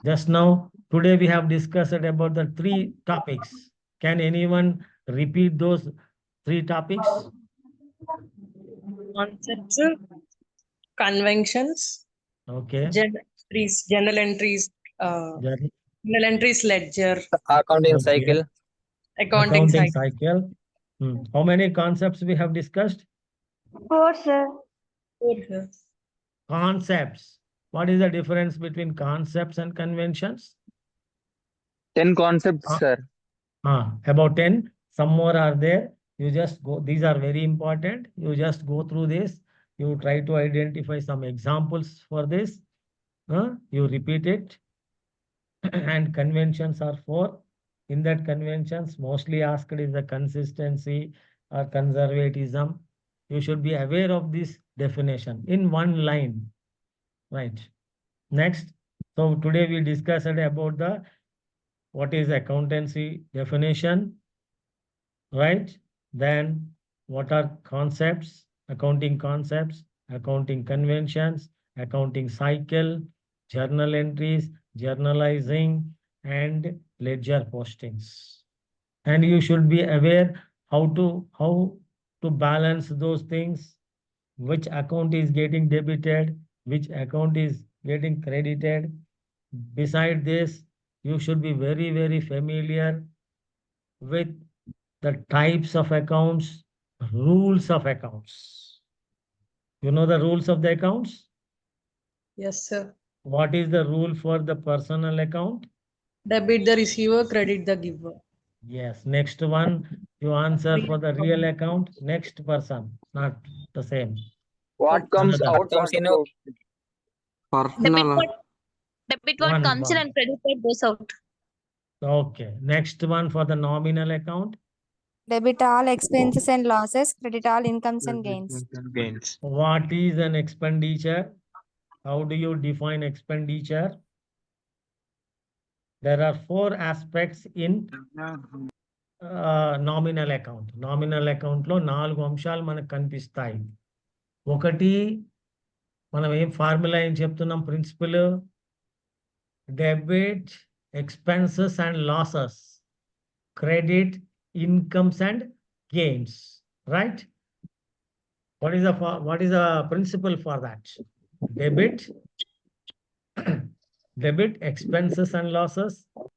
Speaker 2: Just now, today we have discussed about the 3 topics. Can anyone repeat those 3 topics?
Speaker 3: Concepts, conventions,
Speaker 2: Okay.
Speaker 3: general entries, general entries ledger,
Speaker 8: accounting
Speaker 2: Okay.
Speaker 8: cycle.
Speaker 3: accounting cycle.
Speaker 2: cycle. How many concepts we have discussed?
Speaker 10: 4, sir.
Speaker 3: 4, sir.
Speaker 2: Concepts. What is the difference between concepts and conventions?
Speaker 8: 10 concepts, sir.
Speaker 2: About 10. Some more are there. You just go. These are very important. You just go through this. You try to identify some examples for this. You repeat it. And conventions are 4. In that conventions, mostly asked is the consistency or conservatism You should be aware of this definition in one line. Right. Next. So today we discussed about the what is accountancy definition, right? Then what are concepts, accounting concepts, accounting conventions, accounting cycle, journal entries, journalizing, and ledger postings. And you should be aware how to balance those things, which account is getting debited, which account is getting credited. Beside this, you should be very, very familiar with the types of accounts, rules of accounts. You know the rules of the accounts?
Speaker 3: Yes, sir.
Speaker 2: What is the rule for the personal account?
Speaker 3: Debit the receiver, credit the giver.
Speaker 2: Yes. Next one, you answer for the real account. Next person, not the same.
Speaker 8: What comes
Speaker 2: Another.
Speaker 8: out from the book?
Speaker 9: Personal.
Speaker 4: Debit what
Speaker 2: One,
Speaker 4: comes in
Speaker 2: one.
Speaker 4: and credit what goes out.
Speaker 2: Okay. Next one for the nominal account.
Speaker 12: Debit all expenses and losses, credit all incomes and gains.
Speaker 9: Gains.
Speaker 2: What is an expenditure? How do you define expenditure? There are 4 aspects in nominal account. Nominal అకౌంట్లో 4 అంశాలు మనకు కనిపిస్తాయి. ఒకటి, మనం ఏం formula ఏం చెప్తున్నాం, principle debit expenses and losses, credit incomes and gains, right? What is the principle for that? Debit expenses and losses,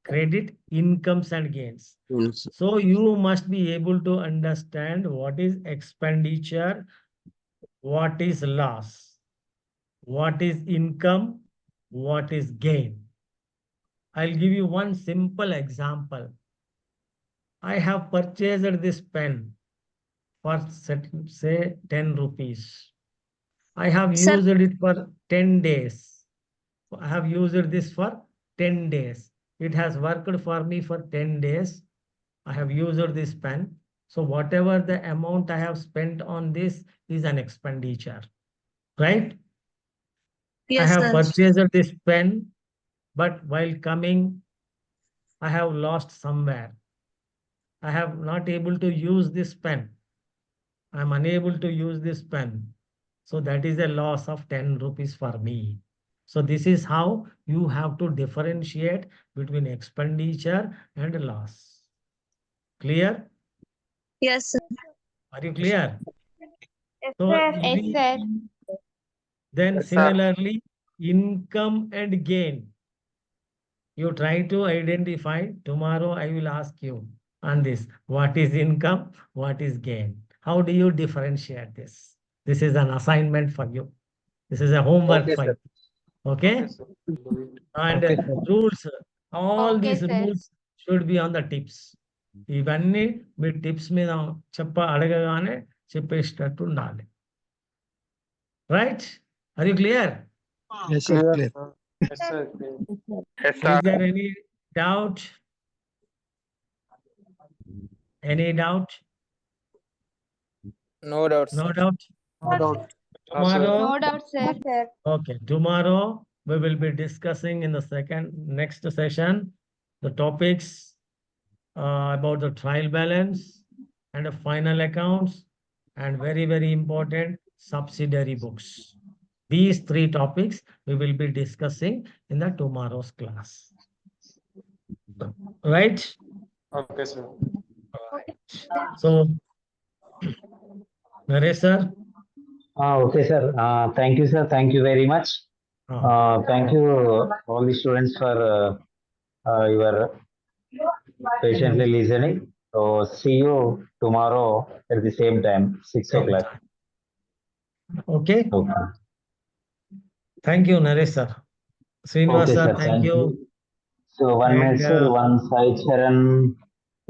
Speaker 2: credit incomes and gains.
Speaker 9: Yes.
Speaker 2: So you must be able to understand what is expenditure, what is loss, what is income, what is gain. I'll give you one simple example. I have purchased this pen for say 10 rupees. I have
Speaker 4: Sir.
Speaker 2: used it for 10 days. I have used this for 10 days. It has worked for me for 10 days. I have used this pen. So whatever the amount I have spent on this is an expenditure, right? I
Speaker 3: Yes,
Speaker 2: have
Speaker 3: sir.
Speaker 2: purchased this pen, but while coming, I have lost somewhere. I have not able to use this pen. I am unable to use this pen. So that is a loss of 10 rupees for me. So this is how you have to differentiate between expenditure and loss. Clear?
Speaker 4: Yes, sir.
Speaker 2: Are you clear?
Speaker 10: Yes,
Speaker 2: So
Speaker 10: sir.
Speaker 12: Yes, sir.
Speaker 2: then
Speaker 11: Yes, sir.
Speaker 2: similarly, income and gain. You try to identify. Tomorrow I will ask you on this. What is income? What is gain? How do you differentiate this? This is an assignment for you. This is a homework
Speaker 8: Okay,
Speaker 2: for
Speaker 8: sir.
Speaker 2: you. Okay? And
Speaker 1: Okay, sir.
Speaker 2: rules, all
Speaker 12: Okay,
Speaker 2: these
Speaker 12: sir.
Speaker 2: rules should be on the tips. ఇవన్నీ మీ tips మీద అడగగానే చెప్పేటట్టు ఉండాలి. Right? Are you clear?
Speaker 9: Yes, sir.
Speaker 11: Clear,
Speaker 9: Clear.
Speaker 11: sir. Yes, sir. Clear.
Speaker 9: Yes,
Speaker 2: Is
Speaker 9: sir.
Speaker 2: there any doubt? Any doubt?
Speaker 11: No doubt,
Speaker 2: No
Speaker 11: sir.
Speaker 2: doubt?
Speaker 11: No doubt.
Speaker 2: Tomorrow,
Speaker 12: No doubt, sir.
Speaker 2: okay, tomorrow we will be discussing in the next session the topics about the trial balance and the final accounts, and very, very important, subsidiary books. These 3 topics we will be discussing in the tomorrow's class. Right?
Speaker 11: Okay, sir.
Speaker 2: So, Naresh sir.
Speaker 1: Okay, sir. Thank you, sir. Thank you very much.
Speaker 2: Ah,
Speaker 1: Thank you, all the students, for your patiently listening. So, see you tomorrow at the same time, 6 o'clock.
Speaker 2: Okay.
Speaker 1: Okay.
Speaker 2: Thank you, Naresh sir. Srinivas
Speaker 1: Okay,
Speaker 2: sir,
Speaker 1: sir.
Speaker 2: thank you.
Speaker 1: So, one
Speaker 2: And,
Speaker 1: minute, sir. One side, Sharon.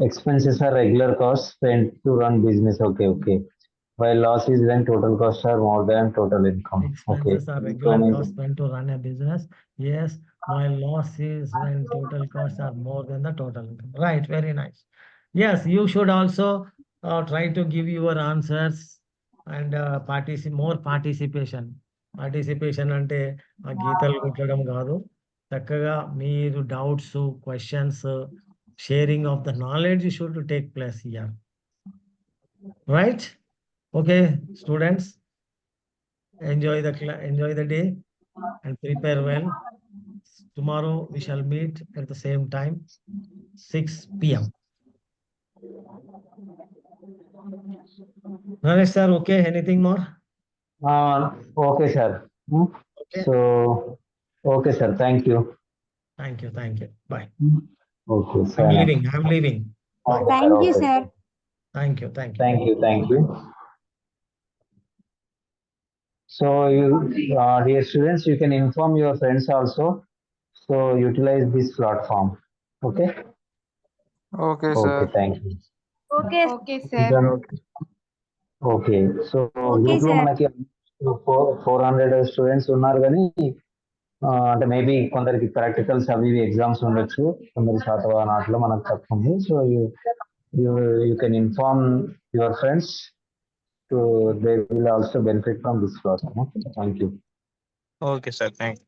Speaker 1: Expenses are regular costs spent to run business. Okay, okay. While loss is when total costs are more than total income. Okay.
Speaker 2: Expenses are
Speaker 1: So
Speaker 2: regular
Speaker 1: means-
Speaker 2: costs spent to run a business. Yes, while loss is when total costs are more than the total income. Right, very nice. Yes, you should also try to give your answers and more participation. Participation అంటే ఆ గీతలు కుట్టడం కాదు, చక్కగా మీరు doubts, questions, sharing of the knowledge should take place here. Right? Okay, students, enjoy the day and prepare well. Tomorrow we shall meet at the same time, 6 p.m. Naresh sir, okay, anything more?
Speaker 1: Okay, sir.
Speaker 2: Okay.
Speaker 1: So, okay, sir. Thank you.
Speaker 2: Thank you. Bye.
Speaker 1: Okay,
Speaker 2: I'm
Speaker 1: sir.
Speaker 2: leaving. Bye.
Speaker 1: Okay,
Speaker 12: Thank you,
Speaker 1: okay.
Speaker 12: sir.
Speaker 2: Thank you.
Speaker 1: Thank you. So, dear students, you can inform your friends also. So, utilize this platform. Okay.
Speaker 9: Okay,
Speaker 1: Okay,
Speaker 9: sir.
Speaker 1: thank you.
Speaker 10: Okay.
Speaker 12: Okay, sir.
Speaker 1: Okay so
Speaker 12: Okay,
Speaker 1: group లో
Speaker 12: sir.
Speaker 1: మనకి 400 students ఉన్నారు కానీ అంటే maybe కొందరికి practicals అవి exams ఉండొచ్చు, కొందరు శాతవాహనాట్లో మనకు తక్కువ. So you can inform your friends to they will also benefit from this platform. Thank you.
Speaker 11: Okay, sir. Thank you.